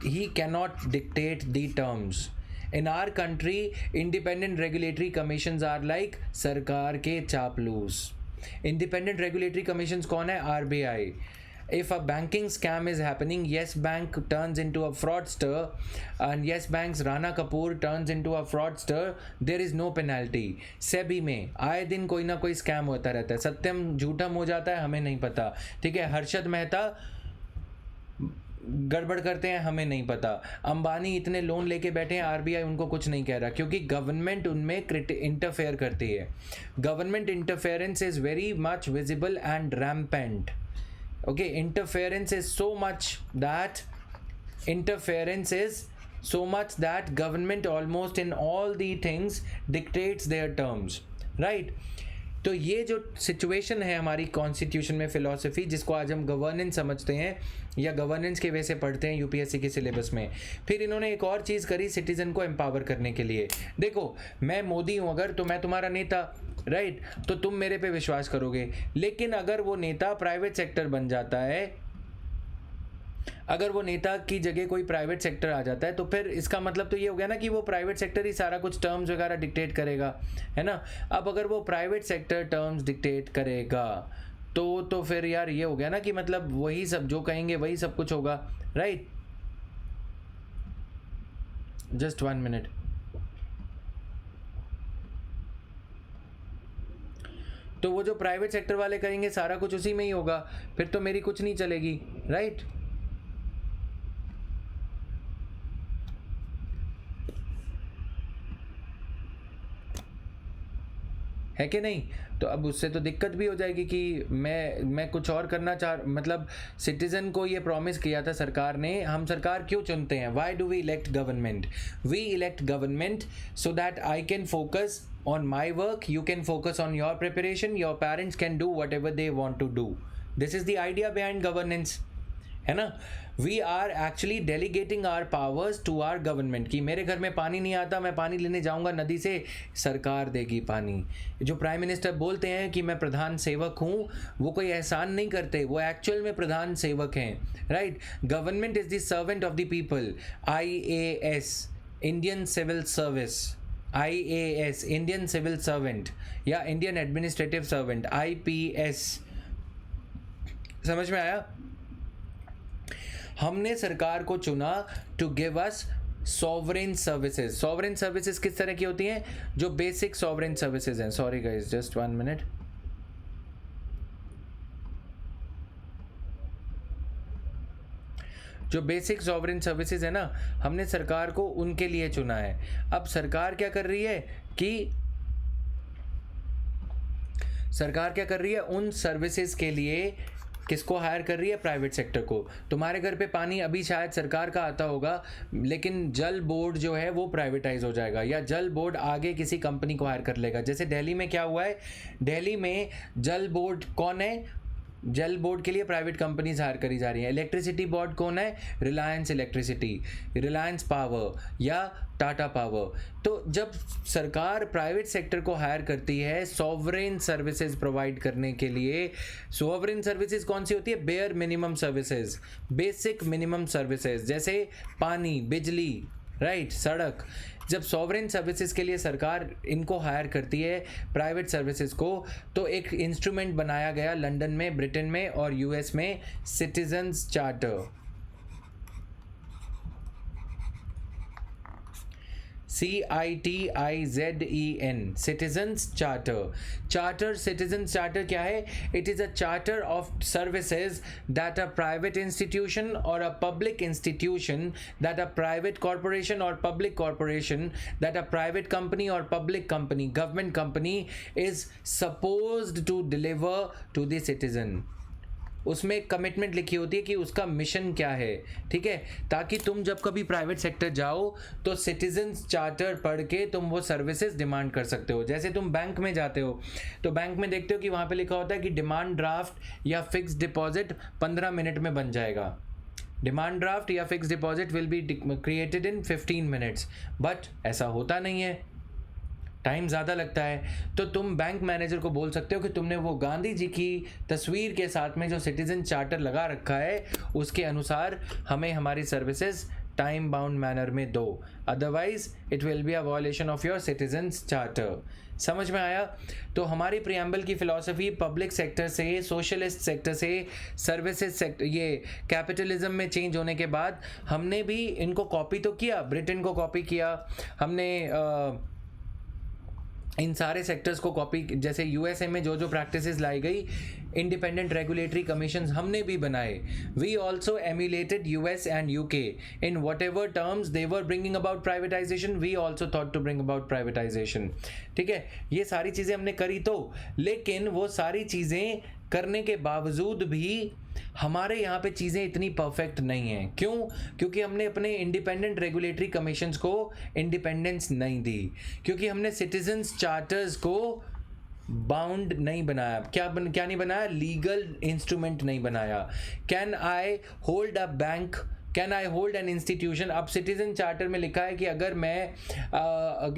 he cannot dictate the terms. In our country, independent regulatory commissions are like सरकार के चापलूस। Independent regulatory commissions कौन है? RBI. If a banking scam is happening, Yes Bank turns into a fraudster and Yes Bank's Rana Kapoor turns into a fraudster, there is no penalty. SEBI में आए दिन कोई ना कोई स्कैम होता रहता है, सत्यम झूठम हो जाता है, हमें नहीं पता। ठीक है, हर्षद मेहता गड़बड़ करते हैं, हमें नहीं पता। अंबानी इतने लोन लेके बैठे हैं, आरबीआई उनको कुछ नहीं कह रहा, क्योंकि गवर्नमेंट उनमें इंटरफेयर करती है। Government interference is very much visible and rampant. Okay, interference is so much that government almost in all the things dictates their terms, right? तो ये जो सिचुएशन है हमारी कॉन्स्टिट्यूशन में, फिलॉसफी जिसको आज हम गवर्नेंस समझते हैं या गवर्नेंस के वैसे पढ़ते हैं यूपीएससी के सिलेबस में। फिर इन्होंने एक और चीज़ करी सिटीज़न को एम्पावर करने के लिए। देखो, मैं मोदी हूँ अगर, तो मैं तुम्हारा नेता, राइट? तो तुम मेरे पे विश्वास करोगे। लेकिन अगर वो नेता प्राइवेट सेक्टर बन जाता है, अगर वो नेता की जगह कोई प्राइवेट सेक्टर आ जाता है, तो फिर इसका मतलब तो ये हो गया ना कि वो प्राइवेट सेक्टर ही सारा कुछ टर्म्स वगैरह डिक्टेट करेगा, है ना? अब अगर वो प्राइवेट सेक्टर टर्म्स डिक्टेट करेगा तो फिर यार ये हो गया ना कि मतलब वही सब जो कहेंगे वही सब कुछ होगा, राइट? Just 1 minute. तो वो जो प्राइवेट सेक्टर वाले करेंगे सारा कुछ उसी में ही होगा, फिर तो मेरी कुछ नहीं चलेगी, राइट? है कि नहीं? तो अब उससे तो दिक्कत भी हो जाएगी कि मैं कुछ और करना मतलब सिटीजन को ये प्रॉमिस किया था सरकार ने। हम सरकार क्यों चुनते हैं? Why do we elect government? We elect government so that I can focus on my work, you can focus on your preparation, your parents can do whatever they want to do. This is the idea behind governance, है ना? We are actually delegating our powers to our government कि मेरे घर में पानी नहीं आता, मैं पानी लेने जाऊंगा नदी से, सरकार देगी पानी। जो प्राइम मिनिस्टर बोलते हैं कि मैं प्रधान सेवक हूँ, वो कोई एहसान नहीं करते, वो एक्चुअल में प्रधान सेवक हैं, right? Government is the servant of the people. IAS, Indian civil service, IAS, Indian civil servant, या इंडियन एडमिनिस्ट्रेटिव सर्वेंट, IPS। समझ में आया? हमने सरकार को चुना to give us sovereign services. Sovereign services किस तरह की होती हैं? जो बेसिक सॉवरेन सर्विसेज हैं। Sorry guys, just 1 minute. जो बेसिक सॉवरेन सर्विसेज है ना, हमने सरकार को उनके लिए चुना है। अब सरकार क्या कर रही है कि सरकार क्या कर रही है? उन सर्विसेज के लिए किसको हायर कर रही है? प्राइवेट सेक्टर को। तुम्हारे घर पे पानी अभी शायद सरकार का आता होगा, लेकिन जल बोर्ड जो है वो प्राइवेटाइज हो जाएगा, या जल बोर्ड आगे किसी कंपनी को हायर कर लेगा। जैसे दिल्ली में क्या हुआ है, दिल्ली में जल बोर्ड कौन है? जल बोर्ड के लिए प्राइवेट कंपनीज हायर करी जा रही है। इलेक्ट्रिसिटी बोर्ड कौन है? रिलायंस इलेक्ट्रिसिटी, रिलायंस पावर या टाटा पावर। तो जब सरकार प्राइवेट सेक्टर को हायर करती है सॉवरेन सर्विसेज प्रोवाइड करने के लिए, सॉवरेन सर्विसेज कौन सी होती है? Bare minimum services, basic minimum services, जैसे पानी, बिजली, राइट, सड़क। जब सॉवरेन सर्विसेज के लिए सरकार इनको हायर करती है प्राइवेट सर्विसेज को, तो एक इंस्ट्रूमेंट बनाया गया लंदन में, ब्रिटेन में और US में, citizens charter, CITIZEN, Citizens Charter. Citizens Charter क्या है? It is a charter of services that a private institution or a public institution, that a private corporation or public corporation, that a private company or public company, government company is supposed to deliver to the citizen. उसमें एक commitment लिखी होती है कि उसका mission क्या है, ठीक है? ताकि तुम जब कभी प्राइवेट सेक्टर जाओ तो सिटीजन्स चार्टर पढ़ के तुम वो सर्विसेज डिमांड कर सकते हो। जैसे तुम बैंक में जाते हो तो बैंक में देखते हो कि वहाँ पे लिखा होता है कि डिमांड ड्राफ्ट या फिक्स डिपॉजिट 15 मिनट में बन जाएगा। डिमांड ड्राफ्ट या fix deposit will be created in 15 minutes, but ऐसा होता नहीं है, टाइम ज़्यादा लगता है। तो तुम बैंक मैनेजर को बोल सकते हो कि तुमने वो गांधी जी की तस्वीर के साथ में जो सिटीजन चार्टर लगा रखा है उसके अनुसार हमें हमारी सर्विसेज टाइम बाउंड मैनर में दो, otherwise it will be a violation of your citizens charter. समझ में आया? तो हमारी प्रियम्बल की फ़िलॉसफी पब्लिक सेक्टर से, सोशलिस्ट सेक्टर से, सर्विसेज सेक्टर, ये कैपिटलिज्म में चेंज होने के बाद हमने भी इनको कॉपी तो किया, ब्रिटेन को कॉपी किया हमने, इन सारे सेक्टर्स को कॉपी, जैसे USA में जो प्रैक्टिसेस लाई गई, इंडिपेंडेंट रेगुलेटरी कमीशंस हमने भी बनाए। We also emulated US and UK in whatever terms they were bringing about privatization, we also thought to bring about privatization. ठीक है, ये सारी चीज़ें हमने करी तो, लेकिन वो सारी चीज़ें करने के बावजूद भी हमारे यहाँ पे चीज़ें इतनी परफेक्ट नहीं हैं। क्यों? क्योंकि हमने अपने इंडिपेंडेंट रेगुलेटरी कमीशंस को इंडिपेंडेंस नहीं दी, क्योंकि हमने सिटीजन्स चार्टर्स को बाउंड नहीं बनाया। क्या नहीं बनाया? लीगल इंस्ट्रूमेंट नहीं बनाया। Can I hold a bank, can I hold an institution. अब सिटीजन चार्टर में लिखा है कि अगर मैं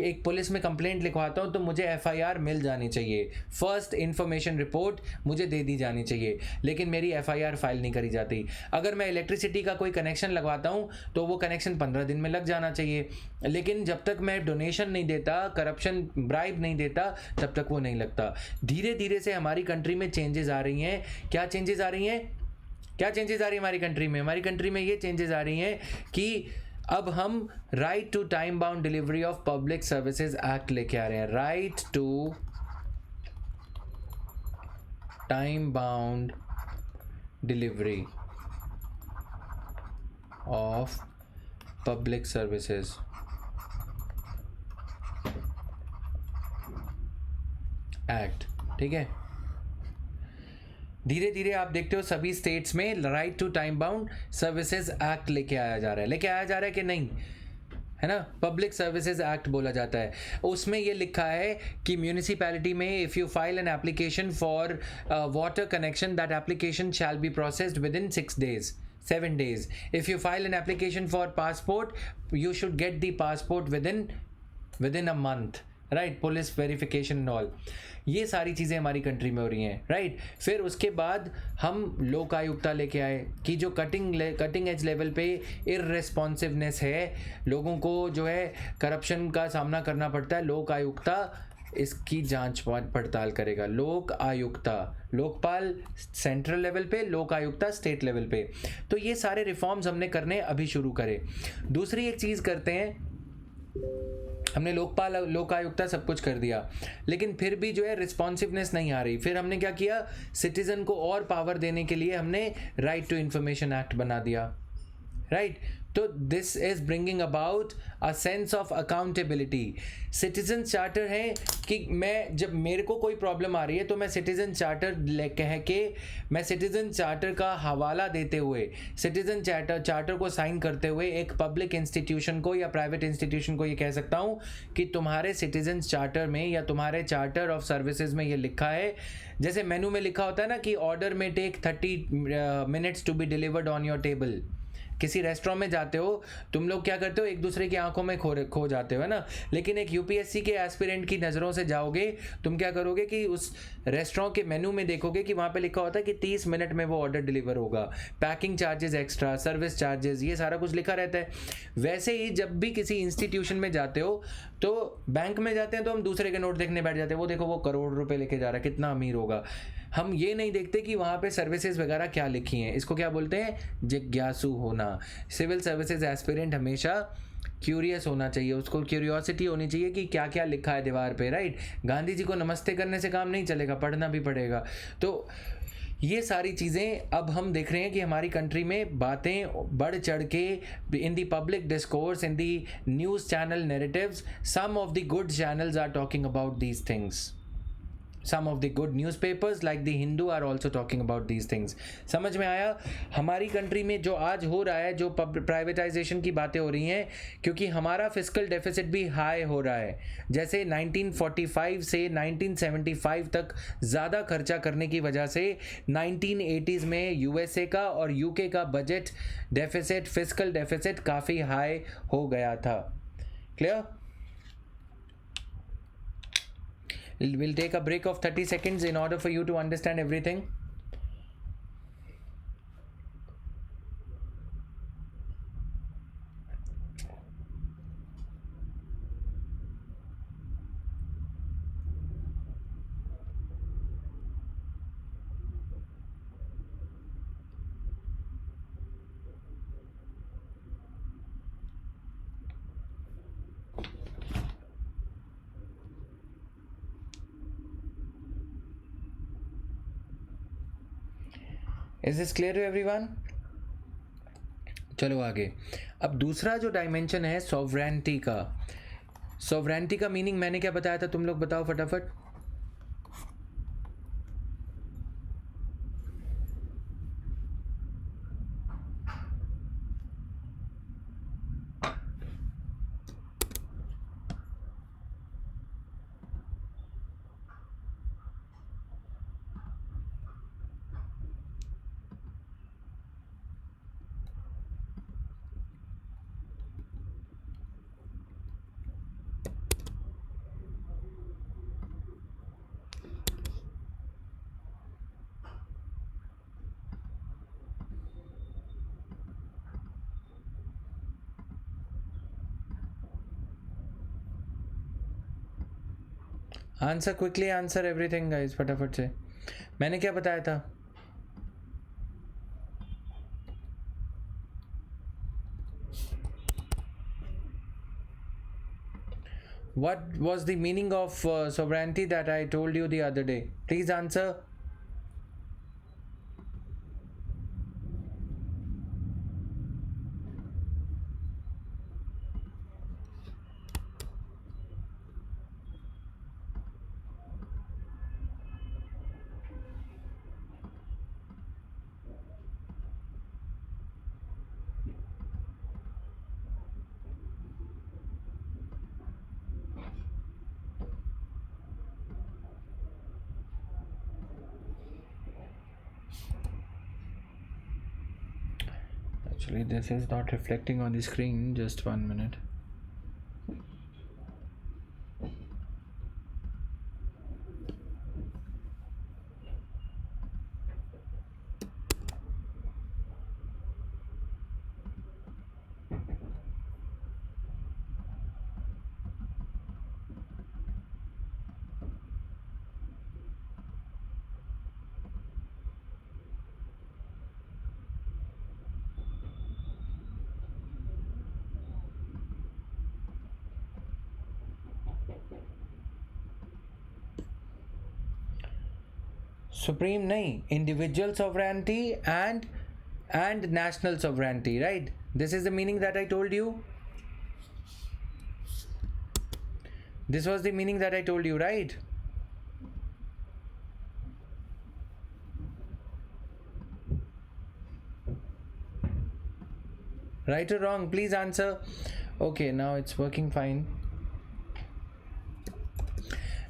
एक पुलिस में कंप्लेंट लिखवाता हूँ तो मुझे एफआईआर मिल जानी चाहिए, फर्स्ट इंफॉर्मेशन रिपोर्ट मुझे दे दी जानी चाहिए, लेकिन मेरी एफआईआर फाइल नहीं करी जाती। अगर मैं इलेक्ट्रिसिटी का कोई कनेक्शन लगवाता हूँ तो वो कनेक्शन 15 दिन में लग जाना चाहिए, लेकिन जब तक मैं डोनेशन नहीं देता, करप्शन ब्राइब नहीं देता, तब तक वो नहीं लगता। धीरे धीरे से हमारी कंट्री में चेंजेस आ रही हैं। क्या चेंजेस आ रही हैं? क्या चेंजेस आ रही है हमारी कंट्री में? हमारी कंट्री में ये चेंजेस आ रही हैं कि अब हम right to time bound delivery of public services act लेके आ रहे हैं। Right to time bound delivery of public services act, ठीक है। धीरे धीरे आप देखते हो सभी स्टेट्स में right to time bound services act लेके आया जा रहा है कि नहीं, है ना? पब्लिक सर्विसेज एक्ट बोला जाता है। उसमें ये लिखा है कि म्यूनिसिपैलिटी में if you file an application for water connection, that application shall be processed with in 6 days, 7 days. If you file an application for passport, you should get the passport within a month. Right, police verification and all, ये सारी चीज़ें हमारी country में हो रही हैं। Right, फिर उसके बाद हम लोक आयुक्ता लेके आए कि जो कटिंग एज लेवल पे इररेस्पॉन्सिवनेस है, लोगों को जो है करप्शन का सामना करना पड़ता है, लोक आयुक्ता इसकी जांच पड़ताल करेगा। लोक आयुक्ता, लोकपाल सेंट्रल लेवल पे, लोक आयुक्ता स्टेट लेवल पे। तो ये सारे रिफॉर्म्स हमने करने अभी शुरू करे। दूसरी एक चीज़ करते हैं, हमने लोकपाल लोक आयुक्ता सब कुछ कर दिया, लेकिन फिर भी जो है रिस्पॉन्सिवनेस नहीं आ रही। फिर हमने क्या किया, सिटीजन को और पावर देने के लिए हमने राइट टू इंफॉर्मेशन एक्ट बना दिया। राइट, तो this is bringing about a sense of accountability. Citizen charter है कि मैं जब मेरे को कोई प्रॉब्लम आ रही है तो मैं सिटीजन चार्टर कह के, मैं सिटीजन चार्टर का हवाला देते हुए, सिटीजन चार्टर को साइन करते हुए एक पब्लिक इंस्टीट्यूशन को या प्राइवेट इंस्टीट्यूशन को ये कह सकता हूँ कि तुम्हारे सिटीजन चार्टर में या तुम्हारे चार्टर ऑफ सर्विसेज में ये लिखा है, जैसे मेनू में लिखा होता है ना कि ऑर्डर में take 30 minutes to be delivered on your table. किसी रेस्टोरेंट में जाते हो, तुम लोग क्या करते हो, एक दूसरे की आंखों में खो जाते हो, है ना? लेकिन एक यूपीएससी के एस्पिरेंट की नज़रों से जाओगे, तुम क्या करोगे कि उस रेस्टोरेंट के मेनू में देखोगे कि वहाँ पे लिखा होता है कि 30 मिनट में वो ऑर्डर डिलीवर होगा, packing charges extra, service charges, ये सारा कुछ लिखा रहता है। वैसे ही जब भी किसी इंस्टीट्यूशन में जाते हो, तो बैंक में जाते हैं तो हम दूसरे के नोट देखने बैठ जाते हैं, वो देखो वो करोड़ रुपए लेके जा रहा है, कितना अमीर होगा। हम ये नहीं देखते कि वहाँ पे सर्विसेज वगैरह क्या लिखी हैं। इसको क्या बोलते हैं? जिज्ञासु होना। सिविल सर्विसेज एस्पिरेंट हमेशा क्यूरियस होना चाहिए, उसको क्यूरियोसिटी होनी चाहिए कि क्या क्या लिखा है दीवार पे। राइट, गांधी जी को नमस्ते करने से काम नहीं चलेगा, पढ़ना भी पड़ेगा। तो ये सारी चीज़ें अब हम देख रहे हैं कि हमारी कंट्री में बातें बढ़ चढ़ के in the public discourse, in the news channel narratives, some of the good channels are talking about these things. Some of the good newspapers like the Hindu are also talking about these things. समझ में आया? हमारी country में जो आज हो रहा है, जो प्राइवेटाइजेशन की बातें हो रही हैं, क्योंकि हमारा फिस्कल डेफिसिट भी हाई हो रहा है। जैसे 1945 से 1975 तक ज़्यादा खर्चा करने की वजह से 1980s में यूएसए का और यूके का बजट डेफिसिट, फिस्कल डेफिसिट काफ़ी हाई हो गया था। Clear? We'll take a break of 30 seconds in order for you to understand everything. Is this clear to everyone? चलो आगे। अब दूसरा जो डायमेंशन है सॉवरेनिटी का। सॉवरेनिटी का मीनिंग मैंने क्या बताया था, तुम लोग बताओ फटाफट। Answer quickly, answer everything guys, फटाफट से। मैंने क्या बताया था? What was the meaning of sovereignty that I told you the other day? Please answer. Actually, this is not reflecting on the screen. Just 1 minute. Supreme nahi, individual sovereignty and national sovereignty, right? This is the meaning that I told you. This was the meaning that I told you, right? Right or wrong? Please answer. Okay, now it's working fine.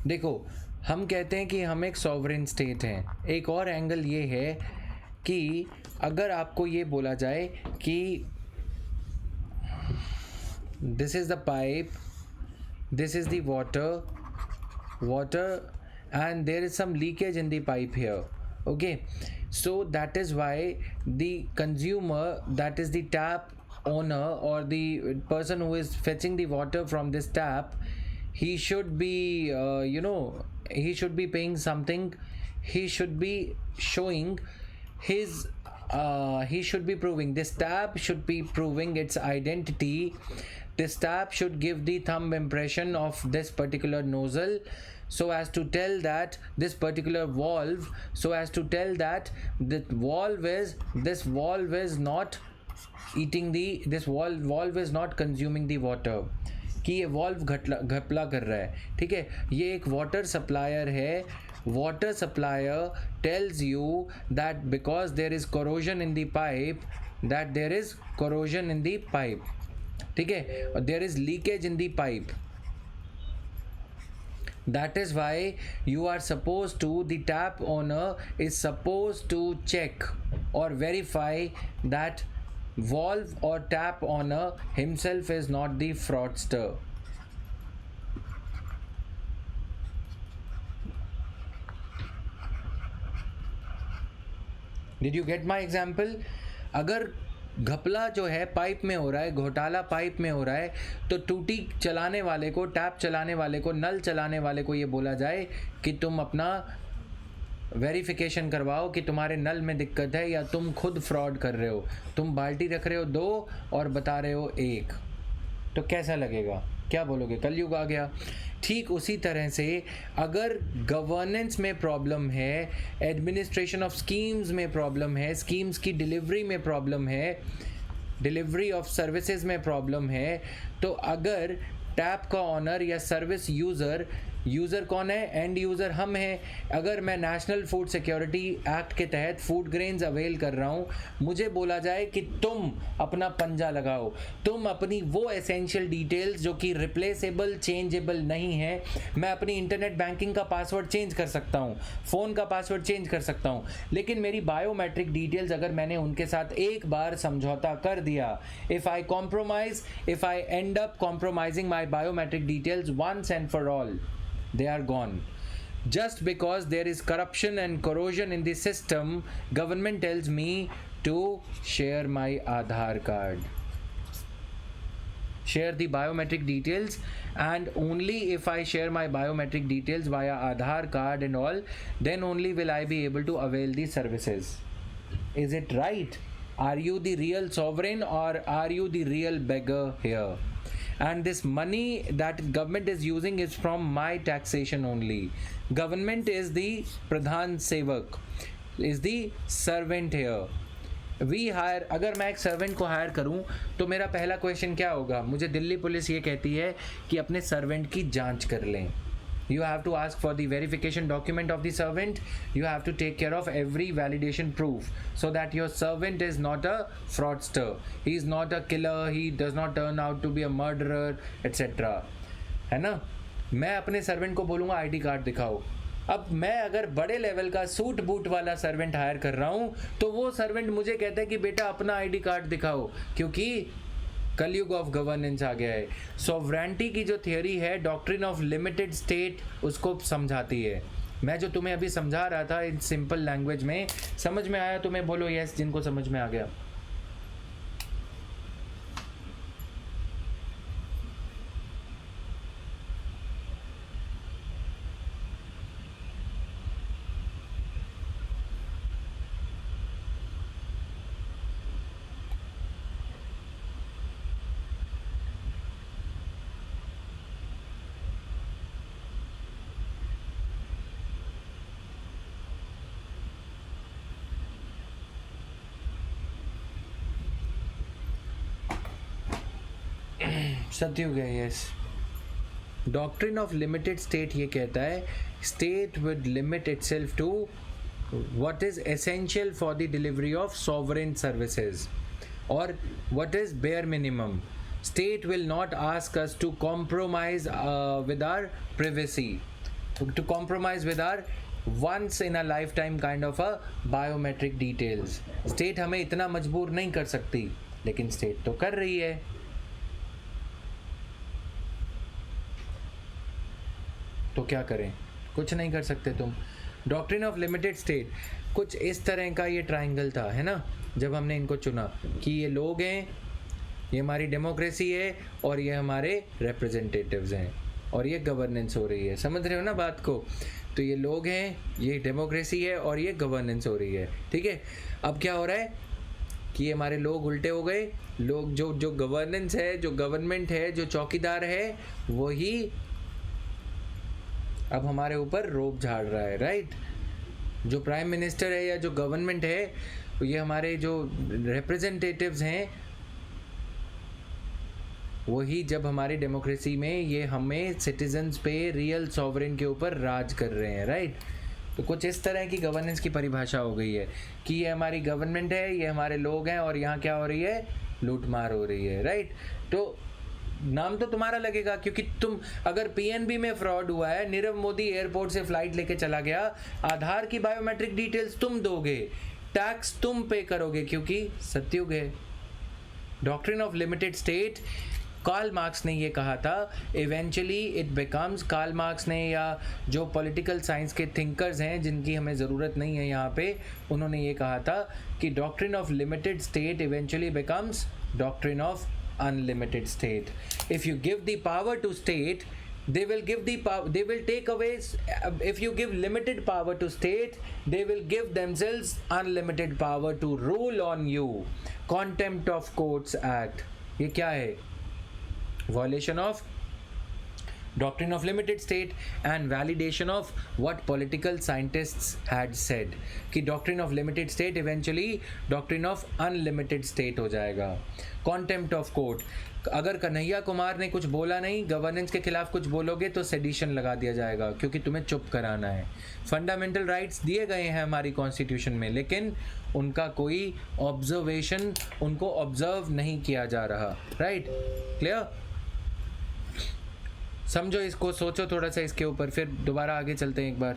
देखो, हम कहते हैं कि हम एक sovereign state हैं। एक और एंगल ये है कि अगर आपको ये बोला जाए कि this is the pipe, this is the water and there is some leakage in the pipe here, okay? So that is why the consumer, that is the tap owner or the person who is fetching the water from this tap, he should be he should be paying something. He should be showing his he should be proving, this tap should be proving its identity. This tap should give the thumb impression of this particular nozzle, so as to tell that this particular valve, so as to tell that this valve is not eating the, this valve is not consuming the water, कि ये valve घपला कर रहा है, ठीक है? ये एक वाटर सप्लायर है। Water supplier tells you that because there is corrosion in the pipe, that there is corrosion in the pipe, ठीक है? और there is leakage in the pipe. That is why you are supposed to, the tap owner is supposed to check or verify that valve or tap owner himself is not the fraudster. Did you get my example? अगर घपला जो है pipe में हो रहा है, घोटाला pipe में हो रहा है, तो टूटी चलाने वाले को, टैप चलाने वाले को, नल चलाने वाले को ये बोला जाए कि तुम अपना वेरिफिकेशन करवाओ कि तुम्हारे नल में दिक्कत है या तुम खुद फ्रॉड कर रहे हो, तुम बाल्टी रख रहे हो 2 और बता रहे हो 1, तो कैसा लगेगा? क्या बोलोगे? कलयुग आ गया। ठीक उसी तरह से अगर गवर्नेंस में प्रॉब्लम है, एडमिनिस्ट्रेशन ऑफ स्कीम्स में प्रॉब्लम है, स्कीम्स की डिलीवरी में प्रॉब्लम है, डिलीवरी ऑफ सर्विसेज में प्रॉब्लम है, तो अगर टैप का ऑनर या सर्विस यूज़र कौन है? एंड यूज़र हम हैं। अगर मैं नेशनल फूड सिक्योरिटी एक्ट के तहत फूड ग्रेन्स अवेल कर रहा हूँ, मुझे बोला जाए कि तुम अपना पंजा लगाओ, तुम अपनी वो एसेंशियल डिटेल्स जो कि रिप्लेसेबल, चेंजेबल नहीं है, मैं अपनी इंटरनेट बैंकिंग का पासवर्ड चेंज कर सकता हूँ, फ़ोन का पासवर्ड चेंज कर सकता हूँ, लेकिन मेरी बायोमेट्रिक डिटेल्स अगर मैंने उनके साथ एक बार समझौता कर दिया, if I end up compromising my biometric details once and for all, they are gone. Just because there is corruption and corrosion in the system, government tells me to share my Aadhaar card, share the biometric details, and only if I share my biometric details via Aadhaar card and all, then only will I be able to avail these services. Is it right? Are you the real sovereign or are you the real beggar here? And this money that government is using is from my taxation only. Government is the pradhan sevak, is the servant here. We hire, अगर मैं एक servant को higher करूं तो मेरा पहला question क्या होगा? मुझे दिल्ली पुलिस ये कहती है कि अपने सर्वेंट की जांच कर लें. You have to ask for the verification document of the servant. You have to take care of every validation proof so that your servant is not a fraudster. He is not a killer. He does not turn out to be a murderer, etc. है ना? मैं अपने servant को बोलूँगा ID card दिखाओ. अब मैं अगर बड़े लेवल का सूट बूट वाला सर्वेंट हायर कर रहा हूँ तो वो सर्वेंट मुझे कहता है कि बेटा अपना आईडी कार्ड दिखाओ, क्योंकि कलयुग ऑफ गवर्नेंस आ गया है. सॉवरेंटी की जो थियोरी है, डॉक्ट्रिन ऑफ लिमिटेड स्टेट, उसको समझाती है. मैं जो तुम्हें अभी समझा रहा था इन सिंपल लैंग्वेज में, समझ में आया तुम्हें? बोलो यस जिनको समझ में आ गया. सत्युग है. Yes, doctrine of limited state ये कहता है state with limit itself to what is essential for the delivery of sovereign services, or what is bare minimum. State will not ask us to compromise with our privacy, to compromise with our once in a lifetime kind of a biometric details. State हमें इतना मजबूर नहीं कर सकती, लेकिन state तो कर रही है. तो क्या करें? कुछ नहीं कर सकते तुम. डॉक्ट्रिन ऑफ लिमिटेड स्टेट कुछ इस तरह का ये ट्रायंगल था, है ना, जब हमने इनको चुना कि ये लोग हैं, ये हमारी डेमोक्रेसी है और ये हमारे रिप्रेजेंटेटिव्स हैं और ये गवर्नेंस हो रही है. समझ रहे हो ना बात को? तो ये लोग हैं, ये डेमोक्रेसी है और ये गवर्नेंस हो रही है. ठीक है, अब क्या हो रहा है कि ये हमारे लोग उल्टे हो गए. लोग जो गवर्नेंस है, जो गवर्नमेंट है, जो चौकीदार है, वही अब हमारे ऊपर रोब झाड़ रहा है. राइट? जो प्राइम मिनिस्टर है या जो गवर्नमेंट है, ये हमारे जो रिप्रेजेंटेटिव्स हैं, वही जब हमारी डेमोक्रेसी में ये हमें सिटीजन्स पे रियल सॉवरेन के ऊपर राज कर रहे हैं. राइट? तो कुछ इस तरह की गवर्नेंस की परिभाषा हो गई है कि ये हमारी गवर्नमेंट है, ये हमारे लोग हैं और यहाँ क्या हो रही है? लूटमार हो रही है. राइट? तो नाम तो तुम्हारा लगेगा क्योंकि तुम, अगर पीएनबी में फ्रॉड हुआ है, नीरव मोदी एयरपोर्ट से फ्लाइट लेके चला गया, आधार की बायोमेट्रिक डिटेल्स तुम दोगे, टैक्स तुम पे करोगे, क्योंकि सत्युग है. Doctrine of limited state, Karl Marx ने ये कहा था. Eventually it becomes, Karl Marx ने या जो पॉलिटिकल साइंस के थिंकर्स हैं जिनकी हमें ज़रूरत नहीं है यहाँ पे, उन्होंने ये कहा था कि doctrine of limited state eventually becomes doctrine of unlimited state. If you give the power to state, they will give the power, they will take away. If you give limited power to state, they will give themselves unlimited power to rule on you. Contempt of Courts Act, ये क्या है? Violation of doctrine of limited state and validation of what political scientists had said कि doctrine of limited state eventually doctrine of unlimited state हो जाएगा. contempt of court, अगर कन्हैया कुमार ने कुछ बोला नहीं, गवर्नेंस के खिलाफ कुछ बोलोगे तो सेडिशन लगा दिया जाएगा क्योंकि तुम्हें चुप कराना है. फंडामेंटल राइट्स दिए गए हैं हमारी कॉन्स्टिट्यूशन में, लेकिन उनका कोई ऑब्जर्वेशन, उनको ऑब्जर्व नहीं किया जा रहा. राइट? क्लियर? समझो इसको, सोचो थोड़ा सा इसके ऊपर, फिर दोबारा आगे चलते हैं एक बार.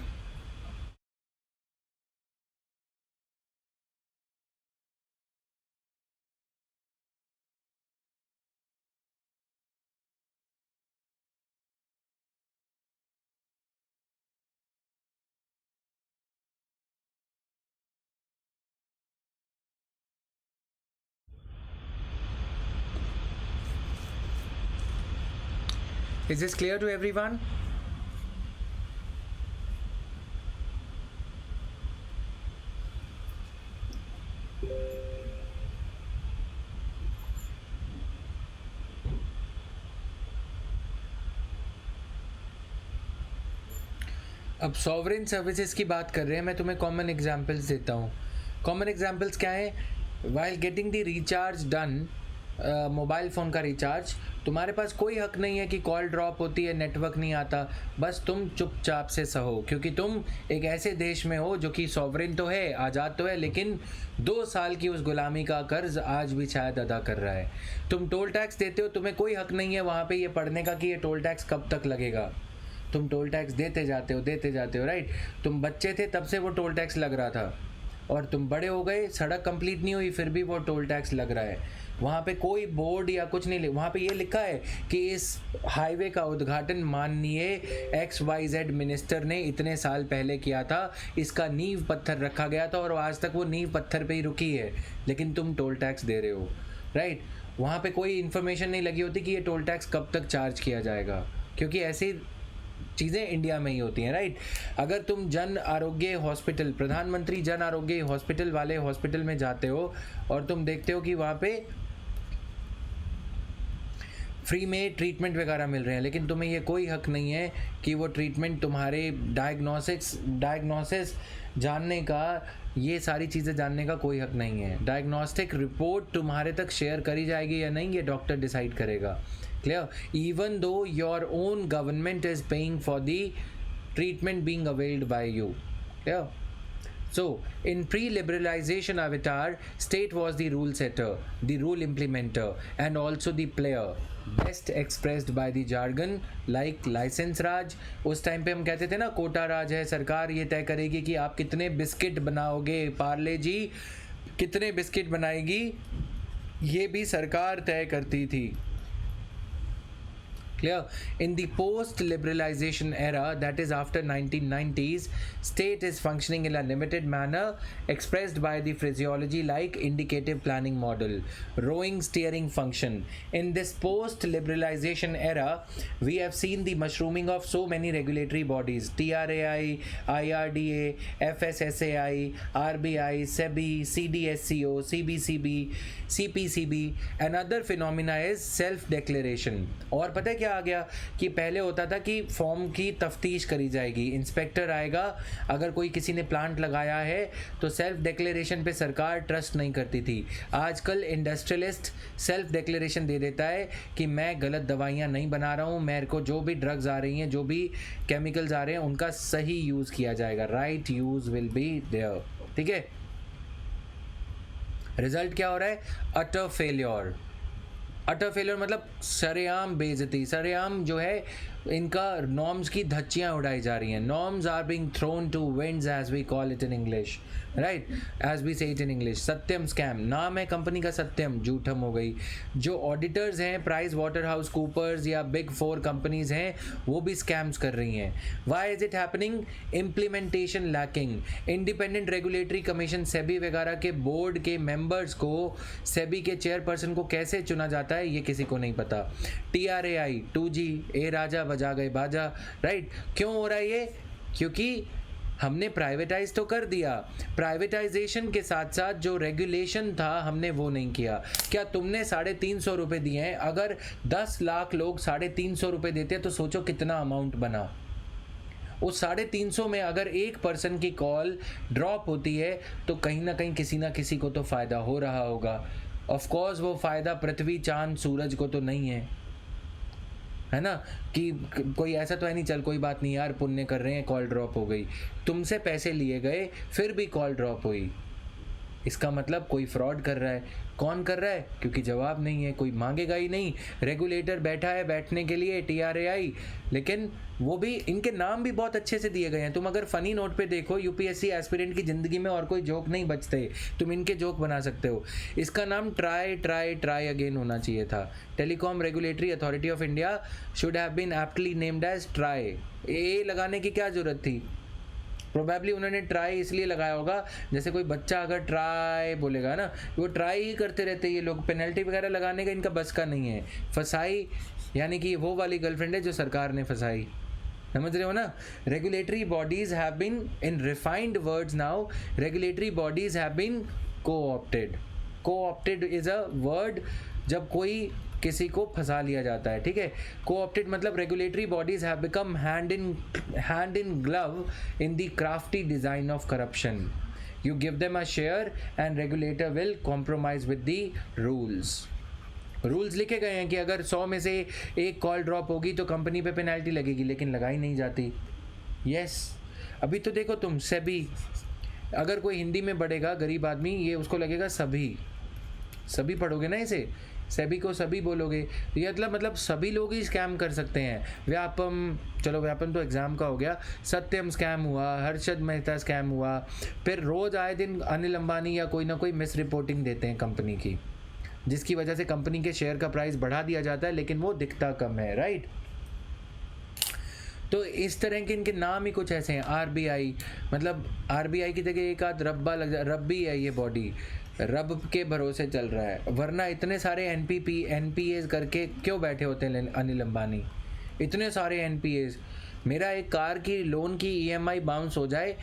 Is this clear to everyone? अब सॉवरेन सर्विसेज की बात कर रहे हैं, मैं तुम्हें कॉमन एग्जांपल्स देता हूँ. कॉमन एग्जांपल्स क्या है? While getting the recharge done, mobile phone का रिचार्ज, तुम्हारे पास कोई हक नहीं है कि कॉल ड्रॉप होती है, नेटवर्क नहीं आता, बस तुम चुपचाप से सहो, क्योंकि तुम एक ऐसे देश में हो जो कि सॉवरेन तो है, आज़ाद तो है, लेकिन 2 साल की उस गुलामी का कर्ज आज भी शायद अदा कर रहा है. तुम टोल टैक्स देते हो, तुम्हें कोई हक नहीं है वहाँ पे ये पढ़ने का कि ये टोल टैक्स कब तक लगेगा. तुम टोल टैक्स देते जाते हो, राइट. तुम बच्चे थे तब से वो टोल टैक्स लग रहा था, और तुम बड़े हो गए, सड़क कंप्लीट नहीं हुई, फिर भी वो टोल टैक्स लग रहा है. वहाँ पे कोई बोर्ड या कुछ नहीं, वहाँ पे ये लिखा है कि इस हाईवे का उद्घाटन माननीय XYZ मिनिस्टर ने इतने साल पहले किया था, इसका नींव पत्थर रखा गया था और आज तक वो नींव पत्थर पे ही रुकी है, लेकिन तुम टोल टैक्स दे रहे हो, राइट. वहाँ पे कोई इन्फॉर्मेशन नहीं लगी होती कि ये टोल टैक्स कब तक चार्ज किया जाएगा, क्योंकि ऐसी चीज़ें इंडिया में ही होती हैं, राइट. अगर तुम जन आरोग्य हॉस्पिटल, प्रधानमंत्री जन आरोग्य हॉस्पिटल वाले हॉस्पिटल में जाते हो और तुम देखते हो कि वहाँ पे फ्री में ट्रीटमेंट वगैरह मिल रहे हैं, लेकिन तुम्हें ये कोई हक नहीं है कि वो ट्रीटमेंट, तुम्हारे डायग्नोसिस जानने का, ये सारी चीज़ें जानने का कोई हक नहीं है. डायग्नोस्टिक रिपोर्ट तुम्हारे तक शेयर करी जाएगी या नहीं, ये डॉक्टर डिसाइड करेगा. Clear? Even though your own government is paying for the treatment being availed by you. Clear? So, in pre-liberalization avatar, state was the rule setter, the rule implementer, and also the player. Best expressed by the jargon like license raj. उस time पे हम कहते थे ना, कोटा राज है, सरकार ये तय करेगी कि आप कितने बिस्किट बनाओगे, पार्ले जी कितने बिस्किट बनाएगी, ये भी सरकार तय करती थी. Clear? In the post-liberalization era, that is after 1990s, state is functioning in a limited manner expressed by the phraseology like indicative planning model, rowing steering function. In this post-liberalization era, we have seen the mushrooming of so many regulatory bodies: TRAI, IRDA, FSSAI, RBI, SEBI, CDSCO, CBCB, CPCB. Another phenomena is self-declaration. और पता है क्या आ गया कि पहले होता था कि फॉर्म की तफ्तीश करी जाएगी, इंस्पेक्टर आएगा, अगर कोई किसी ने प्लांट लगाया है तो सेल्फ डिक्लेरेशन पे सरकार ट्रस्ट नहीं करती थी. आजकल इंडस्ट्रियलिस्ट सेल्फ डिक्लेरेशन दे देता है कि मैं गलत दवाइयाँ नहीं बना रहा हूँ, मेरे को जो भी ड्रग्स आ रही हैं, जो भी केमिकल्स आ रहे हैं, उनका सही यूज़ किया जाएगा, right use will be there. ठीक है. रिजल्ट क्या हो रहा है? Utter failure. अटर फेलियर मतलब सरेआम बेइज्जती, सरेआम जो है इनका नॉर्म्स की धज्जियाँ उड़ाई जा रही हैं. Norms are being thrown to winds as we call it in English, right, as we say it in English. Satyam scam, नाम है कंपनी का सत्यम, झूठम हो गई. जो ऑडिटर्स हैं, प्राइस वाटर हाउस कूपर्स या बिग 4 कंपनीज हैं, वो भी स्कैम्स कर रही हैं. Why is it happening? Implementation lacking. Independent regulatory commission SEBI वगैरह के बोर्ड के मेंबर्स को, सेबी के चेयरपर्सन को कैसे चुना जाता है, ये किसी को नहीं पता. TRAI 2G, ए राजा बजा गए बाजा, राइट. क्यों हो रहा है ये? क्योंकि हमने प्राइवेटाइज तो कर दिया, प्राइवेटाइजेशन के साथ साथ जो रेगुलेशन था हमने वो नहीं किया. क्या तुमने 350 रुपये दिए हैं? अगर 10 लाख लोग 350 रुपये देते हैं तो सोचो कितना अमाउंट बना. उस 350 में अगर एक पर्सन की कॉल ड्रॉप होती है तो कहीं ना किसी को तो फ़ायदा हो रहा होगा. ऑफ कोर्स वो फ़ायदा पृथ्वी, चांद, सूरज को तो नहीं है ना, कि कोई ऐसा तो है नहीं, चल कोई बात नहीं यार, पुण्य कर रहे हैं, कॉल ड्रॉप हो गई. तुमसे पैसे लिए गए, फिर भी कॉल ड्रॉप हुई, इसका मतलब कोई फ्रॉड कर रहा है. कौन कर रहा है? क्योंकि जवाब नहीं है, कोई मांगेगा ही नहीं. रेगुलेटर बैठा है बैठने के लिए, TRAI, लेकिन वो भी, इनके नाम भी बहुत अच्छे से दिए गए हैं. तुम अगर फ़नी नोट पे देखो, UPSC एस्पिरेंट की ज़िंदगी में और कोई जोक नहीं बचते, तुम इनके जोक बना सकते हो. इसका नाम ट्राई अगेन होना चाहिए था. Telecom regulatory authority of India should have been aptly named as TRAI. ए लगाने की क्या ज़रूरत थी? प्रोबेबली उन्होंने ट्राई इसलिए लगाया होगा, जैसे कोई बच्चा अगर ट्राई बोलेगा ना, वो ट्राई ही करते रहते हैं ये लोग, पेनल्टी वगैरह लगाने का इनका बस का नहीं है। फसाई यानी कि वो वाली गर्लफ्रेंड है जो सरकार ने फंसाई, समझ रहे हो ना। Regulatory bodies have been, in refined words now, regulatory bodies have been co-opted. Co-opted is a word जब कोई किसी को फंसा लिया जाता है, ठीक है। को-ऑप्टेड मतलब regulatory bodies have become hand in glove in the crafty design of corruption. You give them a share and regulator will compromise with the rules लिखे गए हैं कि अगर 100 में से एक कॉल ड्रॉप होगी तो कंपनी पे पेनल्टी लगेगी, लेकिन लगाई नहीं जाती। यस अभी तो देखो तुम सेबी, अगर कोई हिंदी में पढ़ेगा गरीब आदमी, ये उसको लगेगा सभी पढ़ोगे ना इसे, सेबी को सभी बोलोगे, ये मतलब सभी लोग ही स्कैम कर सकते हैं। व्यापम, चलो व्यापम तो एग्ज़ाम का हो गया, सत्यम स्कैम हुआ, हर्षद मेहता स्कैम हुआ, फिर रोज़ आए दिन अनिल अंबानी या कोई ना कोई मिस रिपोर्टिंग देते हैं कंपनी की, जिसकी वजह से कंपनी के शेयर का प्राइस बढ़ा दिया जाता है लेकिन वो दिखता कम है, राइट। तो इस तरह के इनके नाम ही कुछ ऐसे हैं। आरबीआई, मतलब आरबीआई की जगह एक आध रब्बा लग जाए, रब्बी है ये बॉडी, रब के भरोसे चल रहा है, वरना इतने सारे एनपीएस करके क्यों बैठे होते हैं अनिल अंबानी, इतने सारे एनपीएस। मेरा एक कार की लोन की ईएमआई बाउंस हो जाए,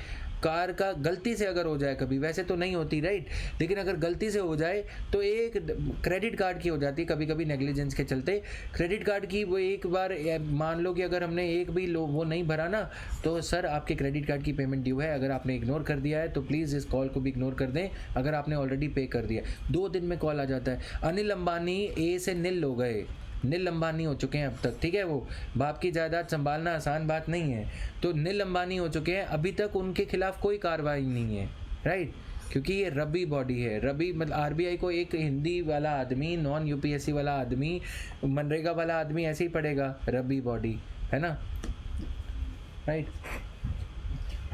कार का गलती से अगर हो जाए कभी, वैसे तो नहीं होती राइट, लेकिन अगर गलती से हो जाए तो एक क्रेडिट कार्ड की हो जाती है, कभी कभी नेग्लिजेंस के चलते क्रेडिट कार्ड की, वो एक बार मान लो कि अगर हमने एक भी वो नहीं भरा ना, तो सर आपके क्रेडिट कार्ड की पेमेंट ड्यू है, अगर आपने इग्नोर कर दिया है तो प्लीज़ इस कॉल को भी इग्नोर कर दें, अगर आपने ऑलरेडी पे कर दिया। 2 दिन में कॉल आ जाता है। अनिल अंबानी ए से नील हो गए, नील अंबानी हो चुके हैं अब तक, ठीक है। वो बाप की जायदाद संभालना आसान बात नहीं है, तो नील अंबानी हो चुके हैं, अभी तक उनके खिलाफ कोई कार्रवाई नहीं है, राइट, क्योंकि ये रबी बॉडी है। रबी मतलब आरबीआई को एक हिंदी वाला आदमी, नॉन यूपीएससी वाला आदमी, मनरेगा वाला आदमी ऐसे ही पढ़ेगा, रबी बॉडी है ना, राइट।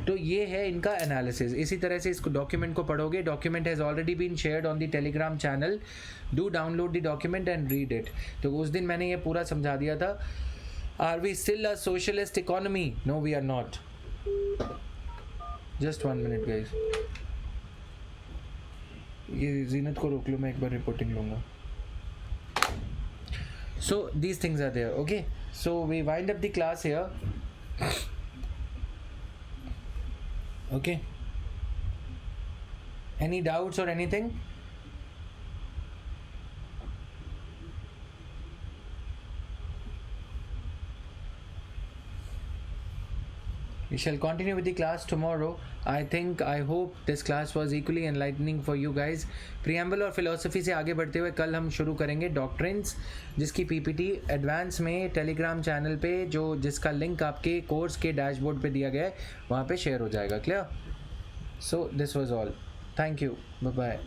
तो ये है इनका एनालिसिस। इसी तरह से इसको डॉक्यूमेंट को पढ़ोगे, document has already been shared on the Telegram channel, do download the document and read it. तो उस दिन मैंने ये पूरा समझा दिया था। Are we still a socialist economy? No we are not. Just 1 minute guys, ये जीनत को रोक लो, मैं एक बार रिपोर्टिंग लूँगा। So these things are there, okay. So we wind up the class here, okay, any doubts or anything? We shall continue with the class tomorrow. I hope this class was equally enlightening for you guys. Preamble और philosophy से आगे बढ़ते हुए कल हम शुरू करेंगे doctrines, जिसकी पीपीटी एडवांस में टेलीग्राम चैनल पे, जिसका लिंक आपके कोर्स के डैशबोर्ड पे दिया गया है, वहाँ पे शेयर हो जाएगा। Clear? So this was all, thank you, bye bye.